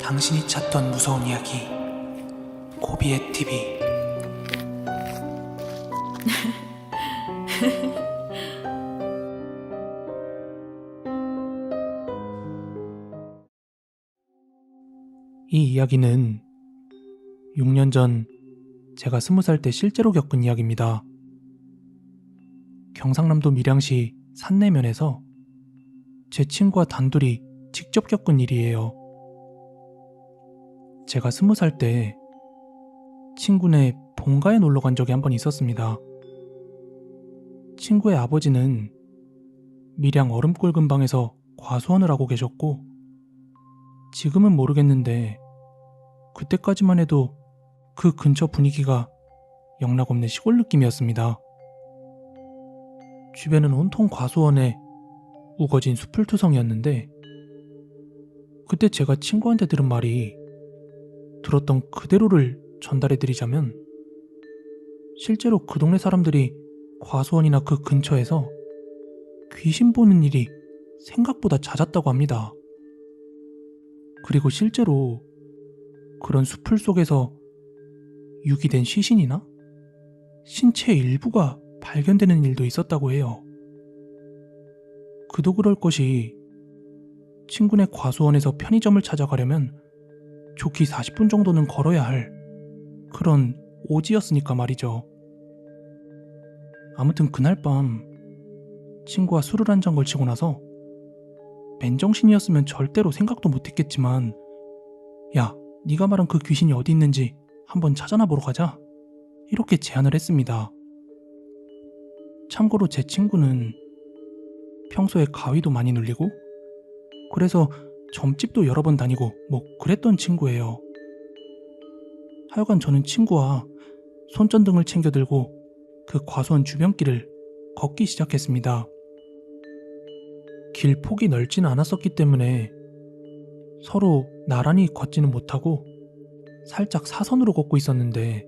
당신이 찾던 무서운 이야기 고비의 TV. 이 이야기는 6년 전 제가 20살 때 실제로 겪은 이야기입니다. 경상남도 밀양시 산내면에서 제 친구와 단둘이 직접 겪은 일이에요. 제가 20살 때 친구네 본가에 놀러 간 적이 한 번 있었습니다. 친구의 아버지는 밀양 얼음골 근방에서 과수원을 하고 계셨고, 지금은 모르겠는데 그때까지만 해도 그 근처 분위기가 영락없는 시골 느낌이었습니다. 주변은 온통 과수원에 우거진 수풀투성이었는데, 그때 제가 친구한테 들은 말이 들었던 그대로를 전달해드리자면, 실제로 그 동네 사람들이 과수원이나 그 근처에서 귀신 보는 일이 생각보다 잦았다고 합니다. 그리고 실제로 그런 수풀 속에서 유기된 시신이나 신체 일부가 발견되는 일도 있었다고 해요. 그도 그럴 것이 친구네 과수원에서 편의점을 찾아가려면 좋기 40분 정도는 걸어야 할 그런 오지였으니까 말이죠. 아무튼 그날 밤 친구와 술을 한 잔 걸치고 나서, 맨정신이었으면 절대로 생각도 못했겠지만, 야, 네가 말한 그 귀신이 어디 있는지 한번 찾아나 보러 가자, 이렇게 제안을 했습니다. 참고로 제 친구는 평소에 가위도 많이 눌리고, 그래서 점집도 여러 번 다니고 뭐 그랬던 친구예요. 하여간 저는 친구와 손전등을 챙겨 들고 그 과수원 주변길을 걷기 시작했습니다. 길 폭이 넓지는 않았었기 때문에 서로 나란히 걷지는 못하고 살짝 사선으로 걷고 있었는데,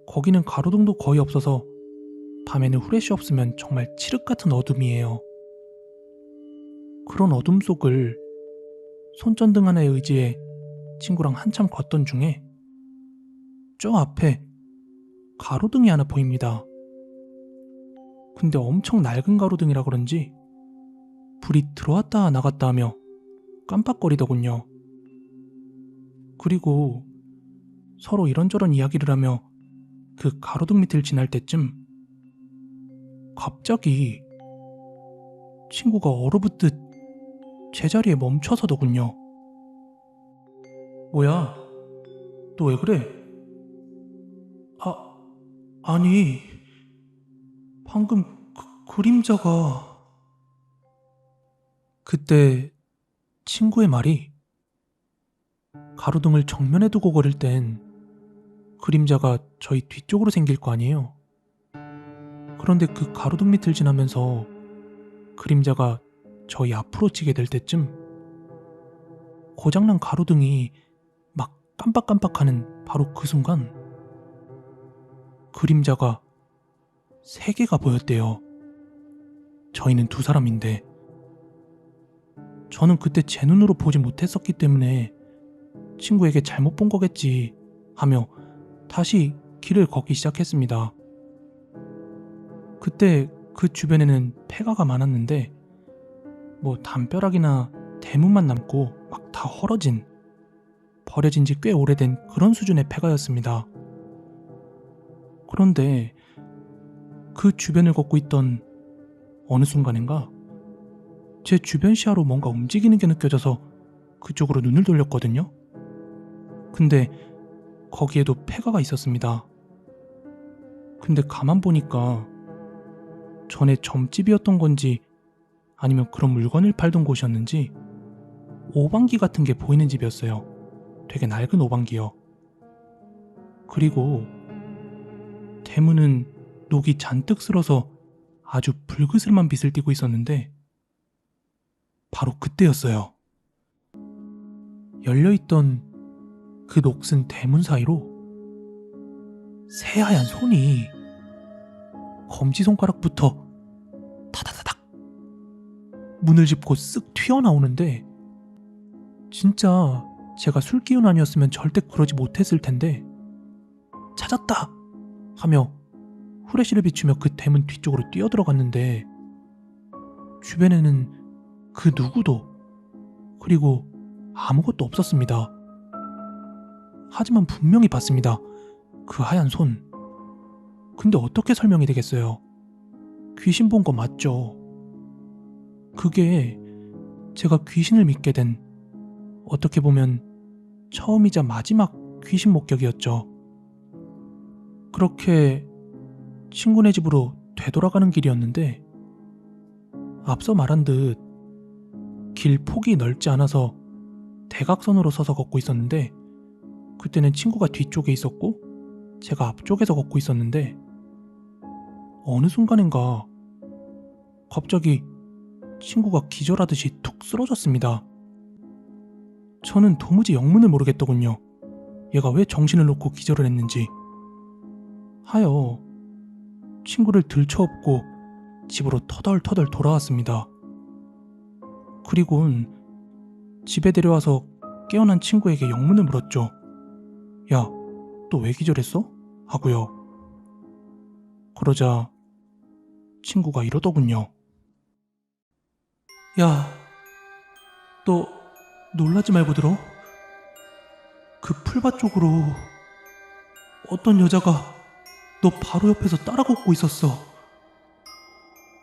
거기는 가로등도 거의 없어서 밤에는 후레쉬 없으면 정말 칠흑 같은 어둠이에요. 그런 어둠 속을 손전등 하나에 의지해 친구랑 한참 걷던 중에 저 앞에 가로등이 하나 보입니다. 근데 엄청 낡은 가로등이라 그런지 불이 들어왔다 나갔다 하며 깜빡거리더군요. 그리고 서로 이런저런 이야기를 하며 그 가로등 밑을 지날 때쯤 갑자기 친구가 얼어붙듯 제자리에 멈춰서더군요. 뭐야? 너 왜 그래? 아니, 방금 그림자가... 그때 친구의 말이, 가로등을 정면에 두고 걸을 땐 그림자가 저희 뒤쪽으로 생길 거 아니에요. 그런데 그 가로등 밑을 지나면서 그림자가 저희 앞으로 치게 될 때쯤 고장난 가로등이 막 깜빡깜빡하는 바로 그 순간 그림자가 3개가 보였대요. 저희는 2사람인데, 저는 그때 제 눈으로 보지 못했었기 때문에 친구에게 잘못 본 거겠지 하며 다시 길을 걷기 시작했습니다. 그때 그 주변에는 폐가가 많았는데, 뭐 담벼락이나 대문만 남고 막 다 헐어진, 버려진 지 꽤 오래된 그런 수준의 폐가였습니다. 그런데 그 주변을 걷고 있던 어느 순간인가 제 주변 시야로 뭔가 움직이는 게 느껴져서 그쪽으로 눈을 돌렸거든요. 근데 거기에도 폐가가 있었습니다. 근데 가만 보니까 전에 점집이었던 건지 아니면 그런 물건을 팔던 곳이었는지 오방기 같은 게 보이는 집이었어요. 되게 낡은 오방기요. 그리고 대문은 녹이 잔뜩 슬어서 아주 불그스름한 빛을 띠고 있었는데, 바로 그때였어요. 열려있던 그 녹슨 대문 사이로 새하얀 손이 검지손가락부터 타다다닥 문을 짚고 쓱 튀어나오는데, 진짜 제가 술 기운 아니었으면 절대 그러지 못했을 텐데 찾았다! 하며 후레쉬를 비추며 그 대문 뒤쪽으로 뛰어들어갔는데 주변에는 그 누구도 그리고 아무것도 없었습니다. 하지만 분명히 봤습니다. 그 하얀 손. 근데 어떻게 설명이 되겠어요? 귀신 본 거 맞죠? 그게 제가 귀신을 믿게 된 어떻게 보면 처음이자 마지막 귀신 목격이었죠. 그렇게 친구네 집으로 되돌아가는 길이었는데 앞서 말한 듯 길 폭이 넓지 않아서 대각선으로 서서 걷고 있었는데 그때는 친구가 뒤쪽에 있었고 제가 앞쪽에서 걷고 있었는데 어느 순간인가 갑자기 친구가 기절하듯이 툭 쓰러졌습니다. 저는 도무지 영문을 모르겠더군요. 얘가 왜 정신을 놓고 기절을 했는지. 하여 친구를 들쳐업고 집으로 터덜터덜 돌아왔습니다. 그리곤 집에 데려와서 깨어난 친구에게 영문을 물었죠. 야, 너 왜 기절했어? 하고요. 그러자 친구가 이러더군요. 야, 너 놀라지 말고 들어? 그 풀밭 쪽으로 어떤 여자가 너 바로 옆에서 따라 걷고 있었어.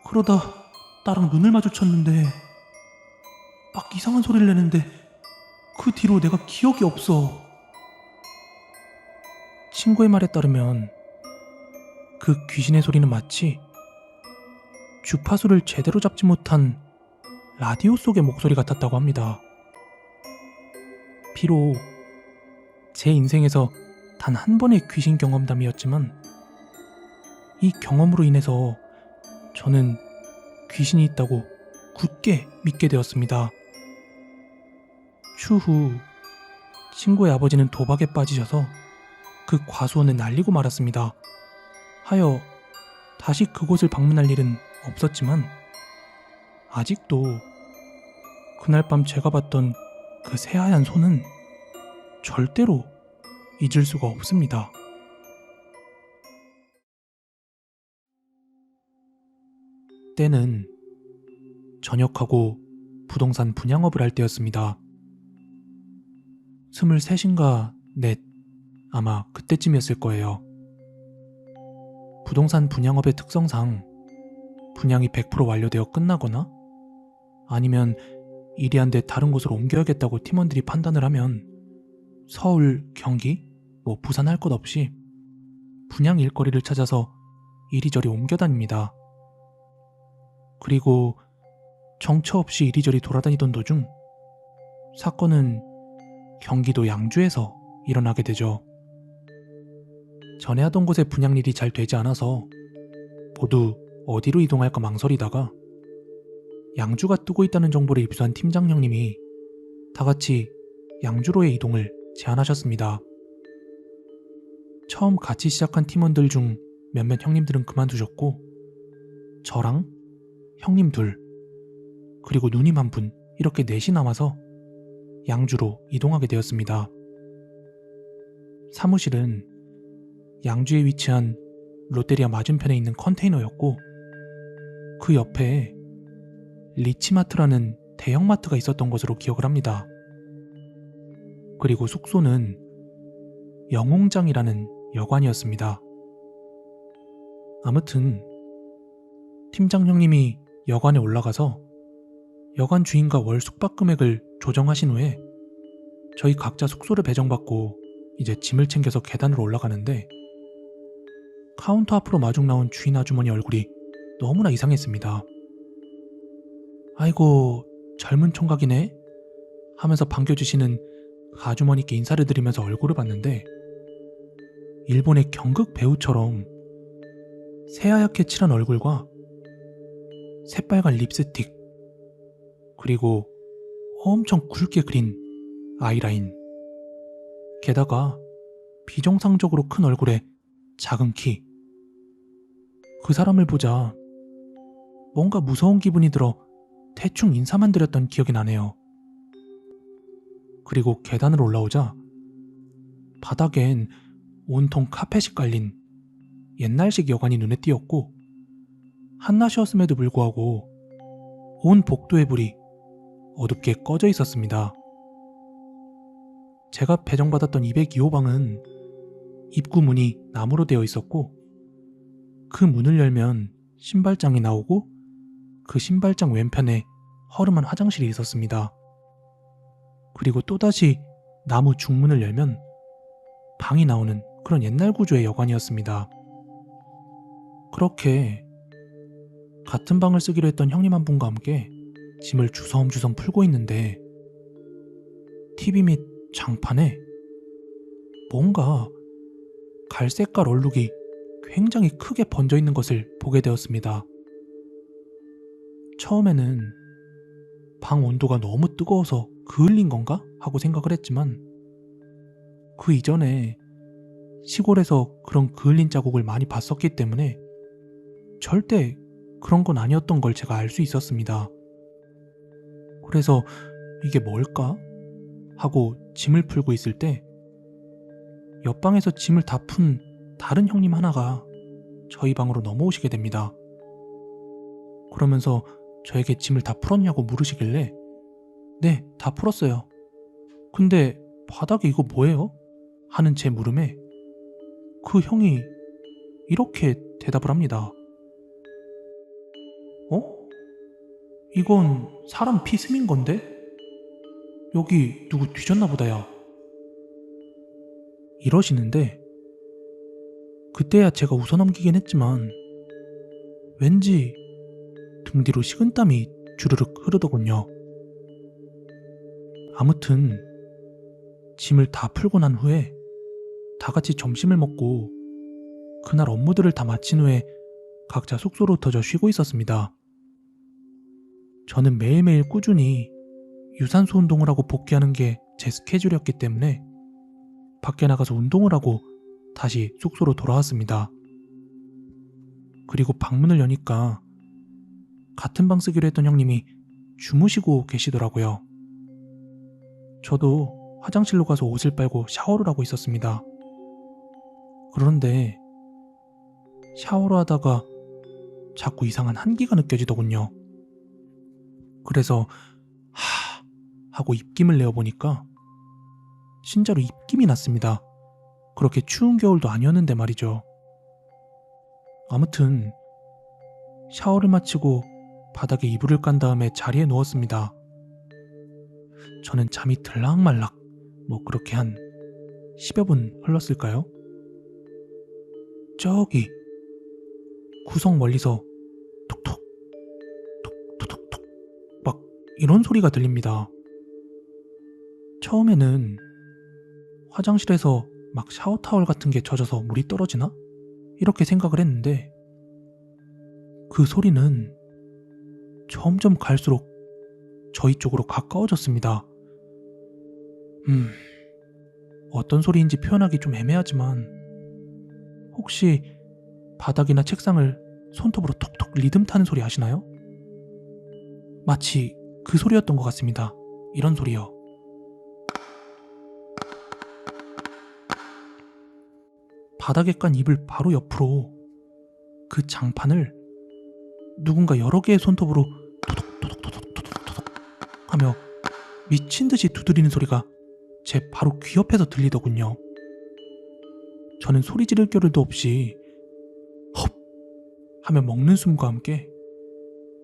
그러다 나랑 눈을 마주쳤는데 막 이상한 소리를 내는데 그 뒤로 내가 기억이 없어. 친구의 말에 따르면 그 귀신의 소리는 마치 주파수를 제대로 잡지 못한 라디오 속의 목소리 같았다고 합니다. 비록 제 인생에서 단 한 번의 귀신 경험담이었지만 이 경험으로 인해서 저는 귀신이 있다고 굳게 믿게 되었습니다. 추후 친구의 아버지는 도박에 빠지셔서 그 과수원을 날리고 말았습니다. 하여 다시 그곳을 방문할 일은 없었지만 아직도 그날 밤 제가 봤던 그 새하얀 손은 절대로 잊을 수가 없습니다. 때는 전역하고 부동산 분양업을 할 때였습니다. 23인가 4, 아마 그때쯤이었을 거예요. 부동산 분양업의 특성상 분양이 100% 완료되어 끝나거나 아니면 일이 안 돼 다른 곳으로 옮겨야겠다고 팀원들이 판단을 하면 서울, 경기, 부산 할 것 없이 분양 일거리를 찾아서 이리저리 옮겨 다닙니다. 그리고 정처 없이 이리저리 돌아다니던 도중 사건은 경기도 양주에서 일어나게 되죠. 전에 하던 곳에 분양일이 잘 되지 않아서 모두 어디로 이동할까 망설이다가 양주가 뜨고 있다는 정보를 입수한 팀장 형님이 다같이 양주로의 이동을 제안하셨습니다. 처음 같이 시작한 팀원들 중 몇몇 형님들은 그만두셨고 저랑 형님 둘 그리고 누님 한 분 이렇게 넷이 남아서 양주로 이동하게 되었습니다. 사무실은 양주에 위치한 롯데리아 맞은편에 있는 컨테이너였고 그 옆에 리치마트라는 대형마트가 있었던 것으로 기억을 합니다. 그리고 숙소는 영웅장이라는 여관이었습니다. 아무튼 팀장 형님이 여관에 올라가서 여관 주인과 월 숙박 금액을 조정하신 후에 저희 각자 숙소를 배정받고 이제 짐을 챙겨서 계단으로 올라가는데 카운터 앞으로 마중 나온 주인 아주머니 얼굴이 너무나 이상했습니다. 아이고 젊은 총각이네 하면서 반겨주시는 아주머니께 인사를 드리면서 얼굴을 봤는데 일본의 경극 배우처럼 새하얗게 칠한 얼굴과 새빨간 립스틱 그리고 엄청 굵게 그린 아이라인 게다가 비정상적으로 큰 얼굴에 작은 키 그 사람을 보자 뭔가 무서운 기분이 들어 대충 인사만 드렸던 기억이 나네요. 그리고 계단을 올라오자 바닥엔 온통 카펫이 깔린 옛날식 여관이 눈에 띄었고, 한낮이었음에도 불구하고 온 복도의 불이 어둡게 꺼져 있었습니다. 제가 배정받았던 202호방은 입구 문이 나무로 되어 있었고, 그 문을 열면 신발장이 나오고 그 신발장 왼편에 허름한 화장실이 있었습니다. 그리고 또다시 나무 중문을 열면 방이 나오는 그런 옛날 구조의 여관이었습니다. 그렇게 같은 방을 쓰기로 했던 형님 한 분과 함께 짐을 주섬주섬 풀고 있는데, TV 및 장판에 뭔가 갈색깔 얼룩이 굉장히 크게 번져 있는 것을 보게 되었습니다. 처음에는 방 온도가 너무 뜨거워서 그을린 건가 하고 생각을 했지만, 그 이전에 시골에서 그런 그을린 자국을 많이 봤었기 때문에 절대 그런 건 아니었던 걸 제가 알 수 있었습니다. 그래서 이게 뭘까 하고 짐을 풀고 있을 때 옆방에서 짐을 다 푼 다른 형님 하나가 저희 방으로 넘어오시게 됩니다. 그러면서 저에게 짐을 다 풀었냐고 물으시길래, 네, 다 풀었어요. 근데 바닥에 이거 뭐예요? 하는 제 물음에 그 형이 이렇게 대답을 합니다. 이건 사람 피 스민 건데? 여기 누구 뒤졌나 보다야. 이러시는데, 그때야 제가 웃어넘기긴 했지만 왠지 등 뒤로 식은땀이 주르륵 흐르더군요. 아무튼 짐을 다 풀고 난 후에 다 같이 점심을 먹고 그날 업무들을 다 마친 후에 각자 숙소로 흩어져 쉬고 있었습니다. 저는 매일매일 꾸준히 유산소 운동을 하고 복귀하는 게 제 스케줄이었기 때문에 밖에 나가서 운동을 하고 다시 숙소로 돌아왔습니다. 그리고 방문을 여니까 같은 방 쓰기로 했던 형님이 주무시고 계시더라고요. 저도 화장실로 가서 옷을 빨고 샤워를 하고 있었습니다. 그런데 샤워를 하다가 자꾸 이상한 한기가 느껴지더군요. 그래서 하고 입김을 내어보니까 진짜로 입김이 났습니다. 그렇게 추운 겨울도 아니었는데 말이죠. 아무튼 샤워를 마치고 바닥에 이불을 깐 다음에 자리에 누웠습니다. 저는 잠이 들락말락 그렇게 한 10여 분 흘렀을까요? 저기 구석 멀리서 톡톡 톡톡톡톡 막 이런 소리가 들립니다. 처음에는 화장실에서 막 샤워타월 같은 게 젖어서 물이 떨어지나? 이렇게 생각을 했는데, 그 소리는 점점 갈수록 저희 쪽으로 가까워졌습니다. 어떤 소리인지 표현하기 좀 애매하지만 혹시 바닥이나 책상을 손톱으로 톡톡 리듬 타는 소리 아시나요? 마치 그 소리였던 것 같습니다. 이런 소리요. 바닥에 깐 이불 바로 옆으로 그 장판을 누군가 여러 개의 손톱으로 토독토독토독토독토독 하며 미친 듯이 두드리는 소리가 제 바로 귀 옆에서 들리더군요. 저는 소리 지를 겨를도 없이 헙 하며 먹는 숨과 함께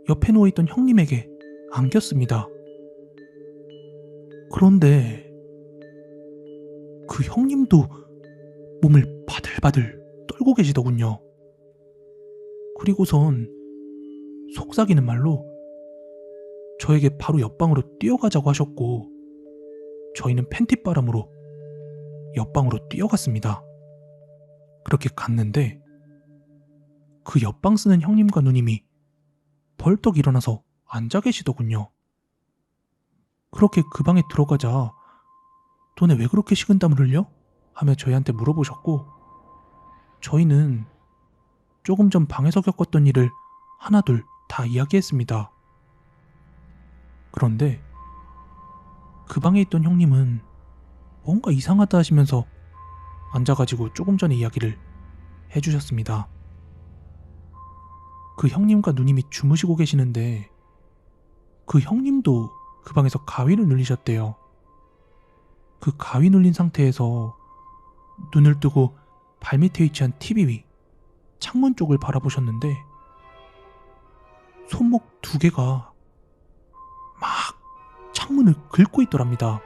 옆에 누워있던 형님에게 안겼습니다. 그런데 그 형님도 몸을 바들바들 떨고 계시더군요. 그리고선 속삭이는 말로 저에게 바로 옆방으로 뛰어가자고 하셨고, 저희는 팬티바람으로 옆방으로 뛰어갔습니다. 그렇게 갔는데 그 옆방 쓰는 형님과 누님이 벌떡 일어나서 앉아 계시더군요. 그렇게 그 방에 들어가자 너네 왜 그렇게 식은땀을 흘려? 하며 저희한테 물어보셨고, 저희는 조금 전 방에서 겪었던 일을 하나둘 다 이야기했습니다. 그런데 그 방에 있던 형님은 뭔가 이상하다 하시면서 앉아가지고 조금 전에 이야기를 해주셨습니다. 그 형님과 누님이 주무시고 계시는데 그 형님도 그 방에서 가위를 눌리셨대요. 그 가위 눌린 상태에서 눈을 뜨고 발밑에 위치한 TV 위 창문 쪽을 바라보셨는데 손목 2개가 막 창문을 긁고 있더랍니다.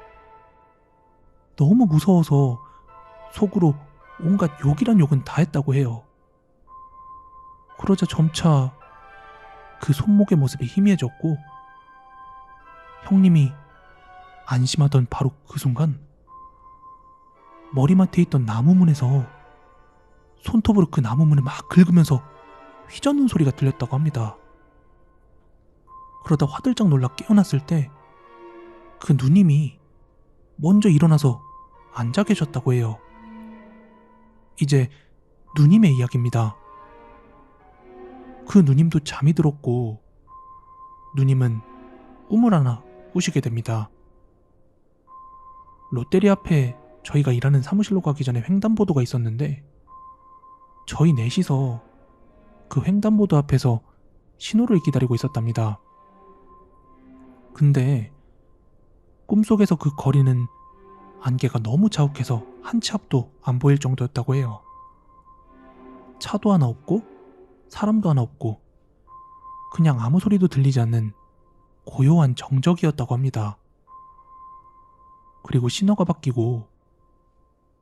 너무 무서워서 속으로 온갖 욕이란 욕은 다 했다고 해요. 그러자 점차 그 손목의 모습이 희미해졌고 형님이 안심하던 바로 그 순간 머리맡에 있던 나무문에서 손톱으로 그 나무문을 막 긁으면서 휘젓는 소리가 들렸다고 합니다. 그러다 화들짝 놀라 깨어났을 때 그 누님이 먼저 일어나서 앉아 계셨다고 해요. 이제 누님의 이야기입니다. 그 누님도 잠이 들었고 누님은 꿈을 하나 꾸시게 됩니다. 롯데리아 앞에 저희가 일하는 사무실로 가기 전에 횡단보도가 있었는데 저희 넷이서 그 횡단보도 앞에서 신호를 기다리고 있었답니다. 근데 꿈속에서 그 거리는 안개가 너무 자욱해서 한 치 앞도 안 보일 정도였다고 해요. 차도 하나 없고 사람도 하나 없고 그냥 아무 소리도 들리지 않는 고요한 정적이었다고 합니다. 그리고 신호가 바뀌고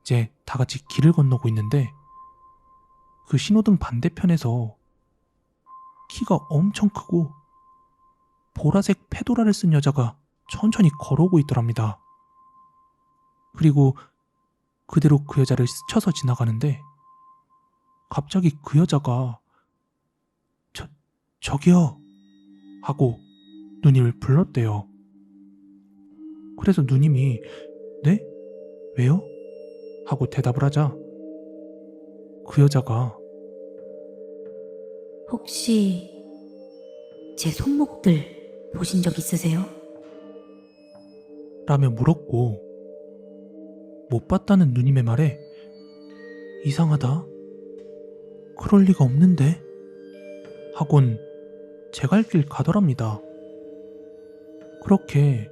이제 다 같이 길을 건너고 있는데 그 신호등 반대편에서 키가 엄청 크고 보라색 페도라를 쓴 여자가 천천히 걸어오고 있더랍니다. 그리고 그대로 그 여자를 스쳐서 지나가는데 갑자기 그 여자가 저기요 하고 누님을 불렀대요. 그래서 누님이 네? 왜요? 하고 대답을 하자 그 여자가 혹시 제 손목들 보신 적 있으세요? 라며 물었고 못 봤다는 누님의 말에 이상하다. 그럴 리가 없는데 하곤 제 갈 길 가더랍니다. 그렇게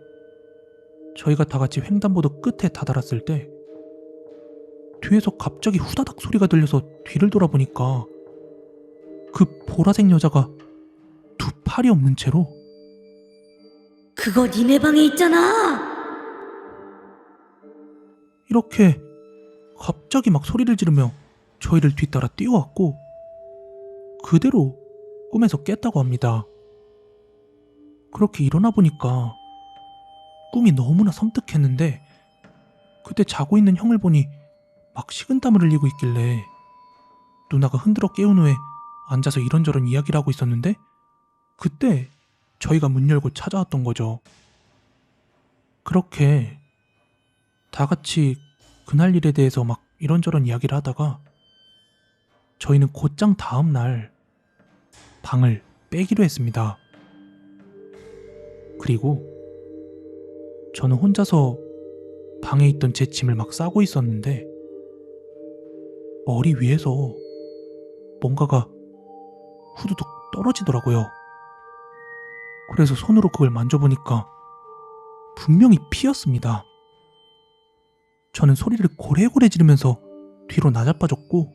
저희가 다 같이 횡단보도 끝에 다다랐을 때 뒤에서 갑자기 후다닥 소리가 들려서 뒤를 돌아보니까 그 보라색 여자가 2팔이 없는 채로 그거 니네 방에 있잖아! 이렇게 갑자기 막 소리를 지르며 저희를 뒤따라 뛰어왔고 그대로 꿈에서 깼다고 합니다. 그렇게 일어나 보니까 꿈이 너무나 섬뜩했는데 그때 자고 있는 형을 보니 막 식은땀을 흘리고 있길래 누나가 흔들어 깨운 후에 앉아서 이런저런 이야기를 하고 있었는데 그때 저희가 문 열고 찾아왔던 거죠. 그렇게 다 같이 그날 일에 대해서 막 이런저런 이야기를 하다가 저희는 곧장 다음 날 방을 빼기로 했습니다. 그리고 저는 혼자서 방에 있던 제 짐을 막 싸고 있었는데 머리 위에서 뭔가가 후두둑 떨어지더라고요. 그래서 손으로 그걸 만져보니까 분명히 피였습니다. 저는 소리를 고래고래 지르면서 뒤로 나자빠졌고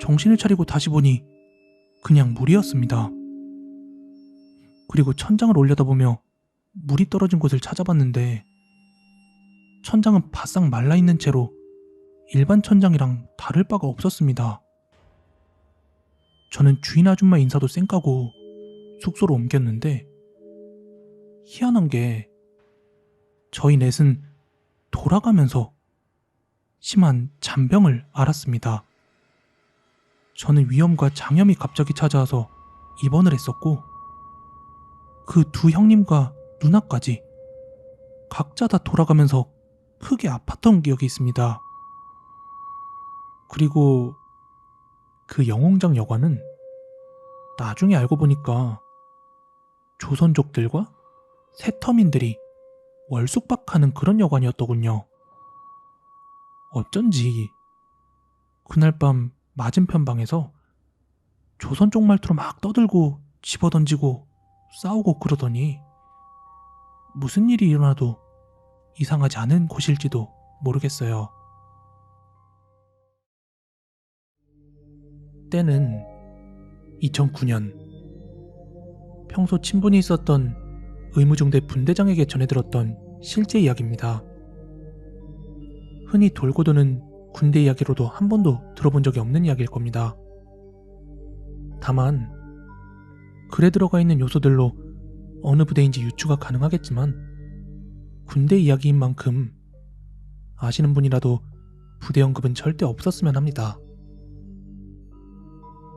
정신을 차리고 다시 보니 그냥 물이었습니다. 그리고 천장을 올려다보며 물이 떨어진 곳을 찾아봤는데 천장은 바싹 말라있는 채로 일반 천장이랑 다를 바가 없었습니다. 저는 주인 아줌마 인사도 쌩까고 숙소로 옮겼는데 희한한 게 저희 넷은 돌아가면서 심한 잔병을 앓았습니다. 저는 위염과 장염이 갑자기 찾아와서 입원을 했었고 그 2 형님과 누나까지 각자 다 돌아가면서 크게 아팠던 기억이 있습니다. 그리고 그 영홍장 여관은 나중에 알고 보니까 조선족들과 세터민들이 월숙박하는 그런 여관이었더군요. 어쩐지 그날 밤 맞은편 방에서 조선 쪽 말투로 막 떠들고 집어던지고 싸우고 그러더니 무슨 일이 일어나도 이상하지 않은 곳일지도 모르겠어요. 때는 2009년. 평소 친분이 있었던 의무중대 분대장에게 전해들었던 실제 이야기입니다. 흔히 돌고 도는 군대 이야기로도 한 번도 들어본 적이 없는 이야기일 겁니다. 다만 글에 들어가 있는 요소들로 어느 부대인지 유추가 가능하겠지만 군대 이야기인 만큼 아시는 분이라도 부대 언급은 절대 없었으면 합니다.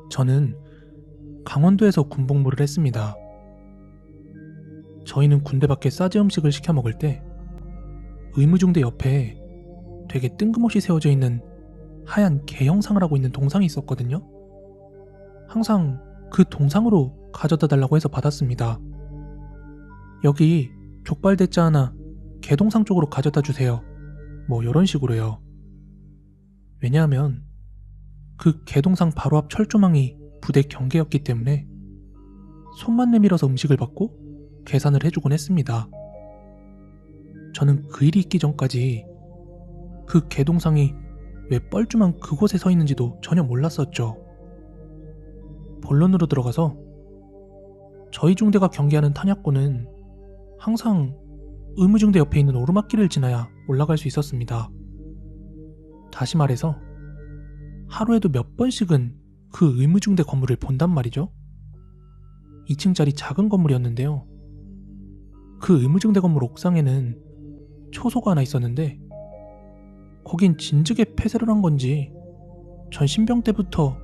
저는 강원도에서 군복무를 했습니다. 저희는 군대 밖에 싸제 음식을 시켜 먹을 때 의무중대 옆에 되게 뜬금없이 세워져 있는 하얀 개 형상을 하고 있는 동상이 있었거든요. 항상 그 동상으로 가져다 달라고 해서 받았습니다. 여기 족발 대짜 하나 개동상 쪽으로 가져다 주세요. 뭐 이런 식으로요. 왜냐하면 그 개동상 바로 앞 철조망이 부대 경계였기 때문에 손만 내밀어서 음식을 받고 계산을 해주곤 했습니다. 저는 그 일이 있기 전까지 그 개동상이 왜 뻘쭘한 그곳에 서 있는지도 전혀 몰랐었죠. 본론으로 들어가서 저희 중대가 경계하는 탄약고는 항상 의무중대 옆에 있는 오르막길을 지나야 올라갈 수 있었습니다. 다시 말해서 하루에도 몇 번씩은 그 의무중대 건물을 본단 말이죠. 2층짜리 작은 건물이었는데요. 그 의무중대 건물 옥상에는 초소가 하나 있었는데 거긴 진즉에 폐쇄를 한 건지 전 신병 때부터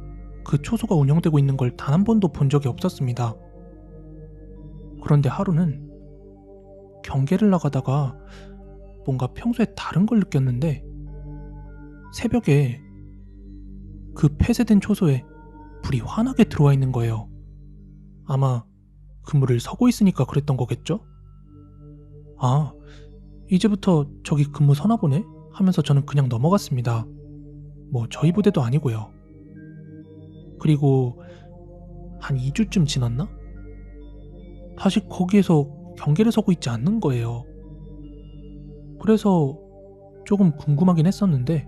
그 초소가 운영되고 있는 걸 단 한 번도 본 적이 없었습니다. 그런데 하루는 경계를 나가다가 뭔가 평소에 다른 걸 느꼈는데 새벽에 그 폐쇄된 초소에 불이 환하게 들어와 있는 거예요. 아마 근무를 서고 있으니까 그랬던 거겠죠? 아, 이제부터 저기 근무 서나 보네? 하면서 저는 그냥 넘어갔습니다. 뭐 저희 부대도 아니고요. 그리고 한 2주쯤 지났나? 다시 거기에서 경계를 서고 있지 않는 거예요. 그래서 조금 궁금하긴 했었는데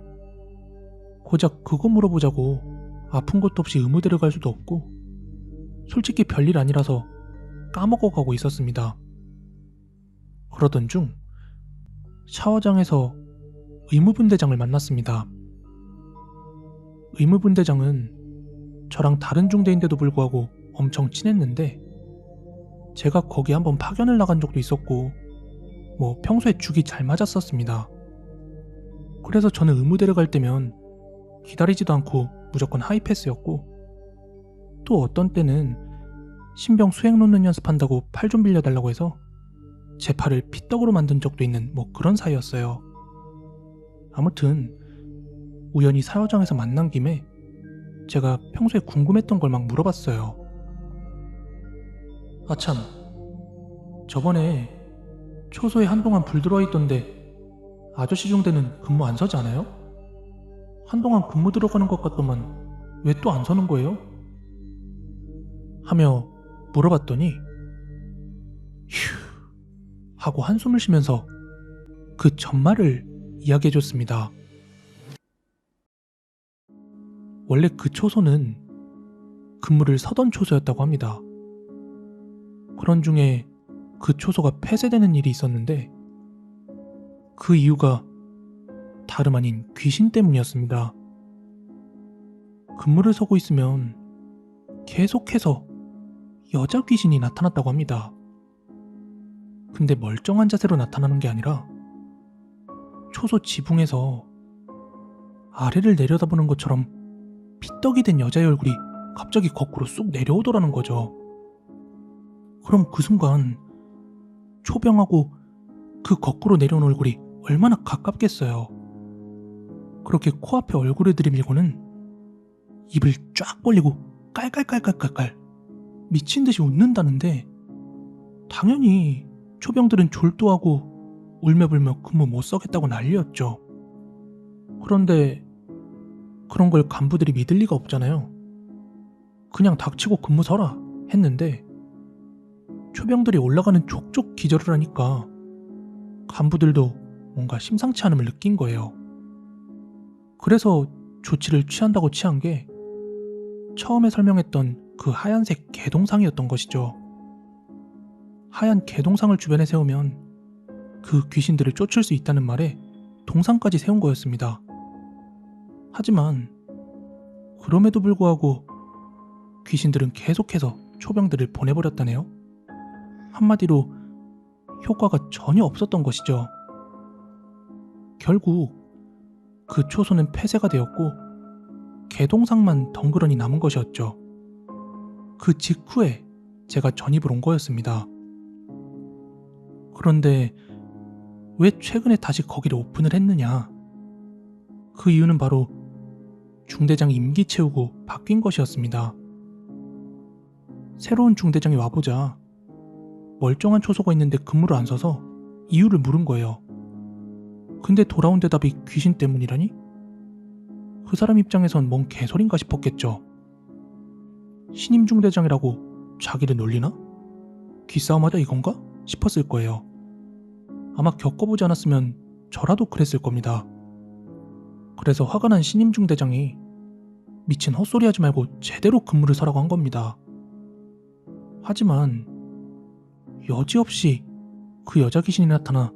고작 그거 물어보자고 아픈 것도 없이 의무대를 갈 수도 없고 솔직히 별일 아니라서 까먹어가고 있었습니다. 그러던 중 샤워장에서 의무분대장을 만났습니다. 의무분대장은 저랑 다른 중대인데도 불구하고 엄청 친했는데 제가 거기 한번 파견을 나간 적도 있었고 뭐 평소에 죽이 잘 맞았었습니다. 그래서 저는 의무대를 갈 때면 기다리지도 않고 무조건 하이패스였고 또 어떤 때는 신병 수행 놓는 연습한다고 팔 좀 빌려달라고 해서 제 팔을 피떡으로 만든 적도 있는 뭐 그런 사이였어요. 아무튼 우연히 사여장에서 만난 김에 제가 평소에 궁금했던 걸 막 물어봤어요. 아참, 저번에 초소에 한동안 불 들어와 있던데 아저씨 중대는 근무 안 서지 않아요? 한동안 근무 들어가는 것 같더만 왜 또 안 서는 거예요? 하며 물어봤더니 휴 하고 한숨을 쉬면서 그 전말을 이야기해줬습니다. 원래 그 초소는 근무를 서던 초소였다고 합니다. 그런 중에 그 초소가 폐쇄되는 일이 있었는데 그 이유가 다름 아닌 귀신 때문이었습니다. 근무를 서고 있으면 계속해서 여자 귀신이 나타났다고 합니다. 근데 멀쩡한 자세로 나타나는 게 아니라 초소 지붕에서 아래를 내려다보는 것처럼 피떡이 된 여자의 얼굴이 갑자기 거꾸로 쑥 내려오더라는 거죠. 그럼 그 순간 초병하고 그 거꾸로 내려온 얼굴이 얼마나 가깝겠어요. 그렇게 코앞에 얼굴을 들이밀고는 입을 쫙 벌리고 깔깔깔깔깔깔 미친듯이 웃는다는데 당연히 초병들은 졸도하고 울며불며 근무 못 서겠다고 난리였죠. 그런데 그런 걸 간부들이 믿을 리가 없잖아요. 그냥 닥치고 근무 서라 했는데 초병들이 올라가는 족족 기절을 하니까 간부들도 뭔가 심상치 않음을 느낀 거예요. 그래서 조치를 취한다고 취한 게 처음에 설명했던 그 하얀색 개동상이었던 것이죠. 하얀 개동상을 주변에 세우면 그 귀신들을 쫓을 수 있다는 말에 동상까지 세운 거였습니다. 하지만 그럼에도 불구하고 귀신들은 계속해서 초병들을 보내버렸다네요. 한마디로 효과가 전혀 없었던 것이죠. 결국 그 초소는 폐쇄가 되었고 개동상만 덩그러니 남은 것이었죠. 그 직후에 제가 전입을 온 거였습니다. 그런데 왜 최근에 다시 거기를 오픈을 했느냐? 그 이유는 바로 중대장이 임기 채우고 바뀐 것이었습니다. 새로운 중대장이 와보자 멀쩡한 초소가 있는데 근무를 안 서서 이유를 물은 거예요. 근데 돌아온 대답이 귀신 때문이라니? 그 사람 입장에선 뭔 개소린가 싶었겠죠. 신임 중대장이라고 자기를 놀리나? 기싸움하자 이건가? 싶었을 거예요. 아마 겪어보지 않았으면 저라도 그랬을 겁니다. 그래서 화가 난 신임 중대장이 미친 헛소리 하지 말고 제대로 근무를 서라고 한 겁니다. 하지만 여지없이 그 여자 귀신이 나타나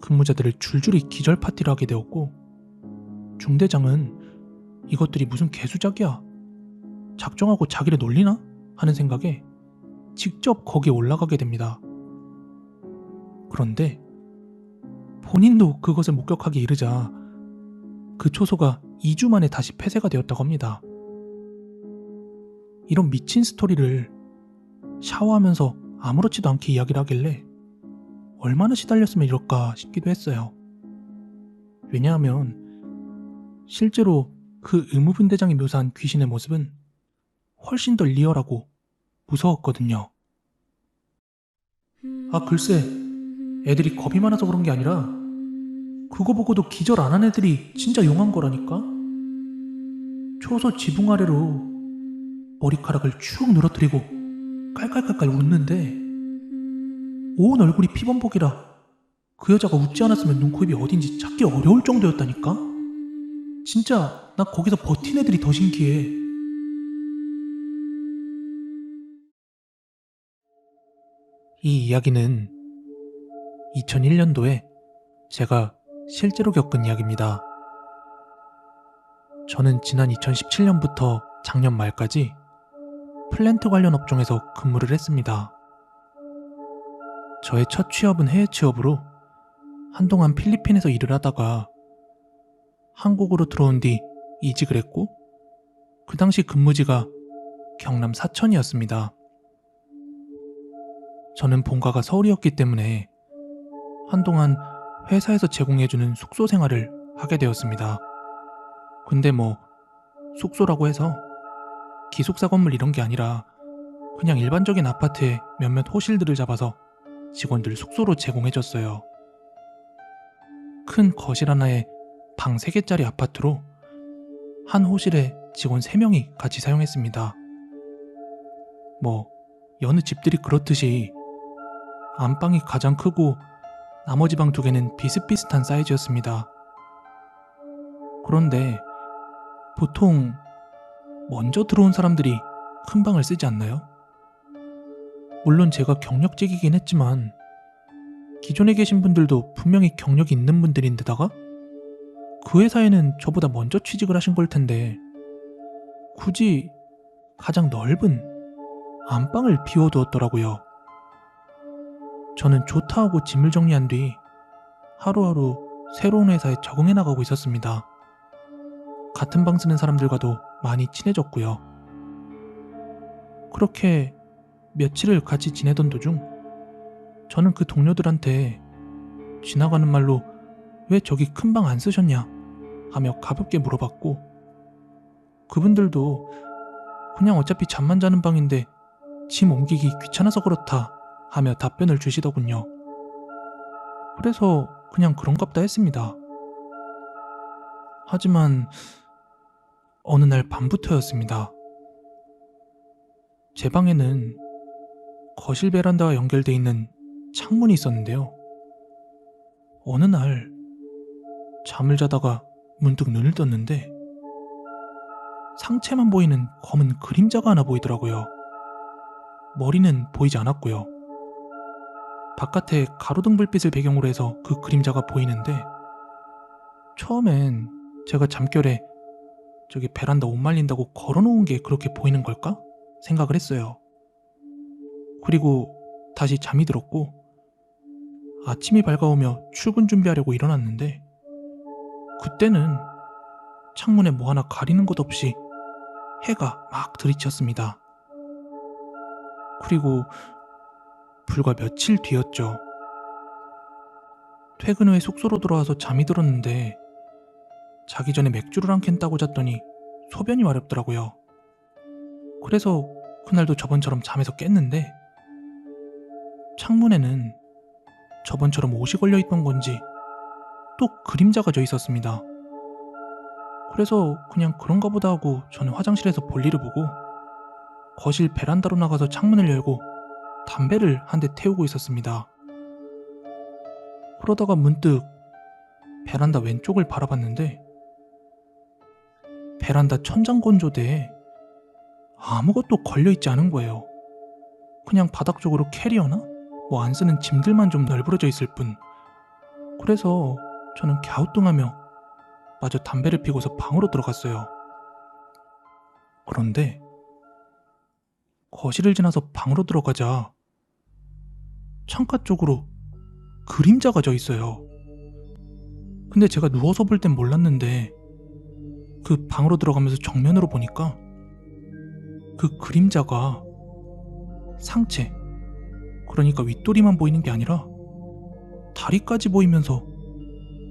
근무자들을 줄줄이 기절 파티를 하게 되었고 중대장은 이것들이 무슨 개수작이야? 작정하고 자기를 놀리나? 하는 생각에 직접 거기에 올라가게 됩니다. 그런데 본인도 그것을 목격하기 이르자 그 초소가 2주 만에 다시 폐쇄가 되었다고 합니다. 이런 미친 스토리를 샤워하면서 아무렇지도 않게 이야기를 하길래 얼마나 시달렸으면 이럴까 싶기도 했어요. 왜냐하면 실제로 그 의무분대장이 묘사한 귀신의 모습은 훨씬 더 리얼하고 무서웠거든요. 아 글쎄, 애들이 겁이 많아서 그런 게 아니라 그거 보고도 기절 안 한 애들이 진짜 용한 거라니까? 초소 지붕 아래로 머리카락을 쭉 늘어뜨리고 깔깔깔깔 웃는데 온 얼굴이 피범벅이라 그 여자가 웃지 않았으면 눈코입이 어딘지 찾기 어려울 정도였다니까? 진짜 나 거기서 버틴 애들이 더 신기해. 이 이야기는 2001년도에 제가 실제로 겪은 이야기입니다. 저는 지난 2017년부터 작년 말까지 플랜트 관련 업종에서 근무를 했습니다. 저의 첫 취업은 해외 취업으로 한동안 필리핀에서 일을 하다가 한국으로 들어온 뒤 이직을 했고 그 당시 근무지가 경남 사천이었습니다. 저는 본가가 서울이었기 때문에 한동안 회사에서 제공해주는 숙소 생활을 하게 되었습니다. 근데 뭐 숙소라고 해서 기숙사 건물 이런 게 아니라 그냥 일반적인 아파트에 몇몇 호실들을 잡아서 직원들 숙소로 제공해줬어요. 큰 거실 하나에 방 3개짜리 아파트로 한 호실에 직원 3명이 같이 사용했습니다. 뭐 여느 집들이 그렇듯이 안방이 가장 크고 나머지 방 2개는 비슷비슷한 사이즈였습니다. 그런데 보통 먼저 들어온 사람들이 큰 방을 쓰지 않나요? 물론 제가 경력직이긴 했지만 기존에 계신 분들도 분명히 경력이 있는 분들인데다가 그 회사에는 저보다 먼저 취직을 하신 걸 텐데 굳이 가장 넓은 안방을 비워두었더라고요. 저는 좋다 하고 짐을 정리한 뒤 하루하루 새로운 회사에 적응해 나가고 있었습니다. 같은 방 쓰는 사람들과도 많이 친해졌고요. 그렇게 며칠을 같이 지내던 도중 저는 그 동료들한테 지나가는 말로 왜 저기 큰 방 안 쓰셨냐 하며 가볍게 물어봤고 그분들도 그냥 어차피 잠만 자는 방인데 짐 옮기기 귀찮아서 그렇다 하며 답변을 주시더군요. 그래서 그냥 그런갑다 했습니다. 하지만 어느 날 밤부터였습니다. 제 방에는 거실 베란다와 연결돼 있는 창문이 있었는데요. 어느 날 잠을 자다가 문득 눈을 떴는데 상체만 보이는 검은 그림자가 하나 보이더라고요. 머리는 보이지 않았고요. 바깥에 가로등 불빛을 배경으로 해서 그 그림자가 보이는데 처음엔 제가 잠결에 저기 베란다 옷 말린다고 걸어놓은 게 그렇게 보이는 걸까? 생각을 했어요. 그리고 다시 잠이 들었고 아침이 밝아오며 출근 준비하려고 일어났는데 그때는 창문에 뭐 하나 가리는 것 없이 해가 막 들이쳤습니다. 그리고 불과 며칠 뒤였죠. 퇴근 후에 숙소로 돌아와서 잠이 들었는데 자기 전에 맥주를 한 캔 따고 잤더니 소변이 마렵더라고요. 그래서 그날도 저번처럼 잠에서 깼는데 창문에는 저번처럼 옷이 걸려있던 건지 또 그림자가 져 있었습니다. 그래서 그냥 그런가 보다 하고 저는 화장실에서 볼일을 보고 거실 베란다로 나가서 창문을 열고 담배를 한 대 태우고 있었습니다. 그러다가 문득 베란다 왼쪽을 바라봤는데 베란다 천장 건조대에 아무것도 걸려있지 않은 거예요. 그냥 바닥 쪽으로 캐리어나 뭐 안 쓰는 짐들만 좀 널브러져 있을 뿐. 그래서 저는 갸우뚱하며 마저 담배를 피고서 방으로 들어갔어요. 그런데 거실을 지나서 방으로 들어가자 창가 쪽으로 그림자가 져 있어요. 근데 제가 누워서 볼 땐 몰랐는데 그 방으로 들어가면서 정면으로 보니까 그 그림자가 상체, 그러니까 윗도리만 보이는 게 아니라 다리까지 보이면서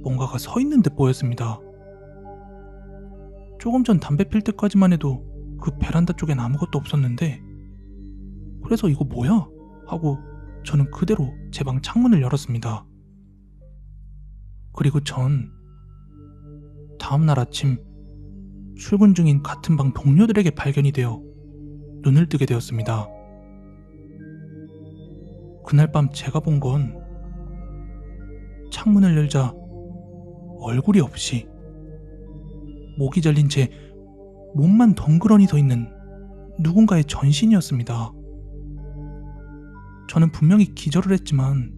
뭔가가 서 있는 듯 보였습니다. 조금 전 담배 필 때까지만 해도 그 베란다 쪽엔 아무것도 없었는데 그래서 이거 뭐야? 하고 저는 그대로 제 방 창문을 열었습니다. 그리고 전 다음날 아침 출근 중인 같은 방 동료들에게 발견이 되어 눈을 뜨게 되었습니다. 그날 밤 제가 본 건 창문을 열자 얼굴이 없이 목이 잘린 채 몸만 덩그러니 서 있는 누군가의 전신이었습니다. 저는 분명히 기절을 했지만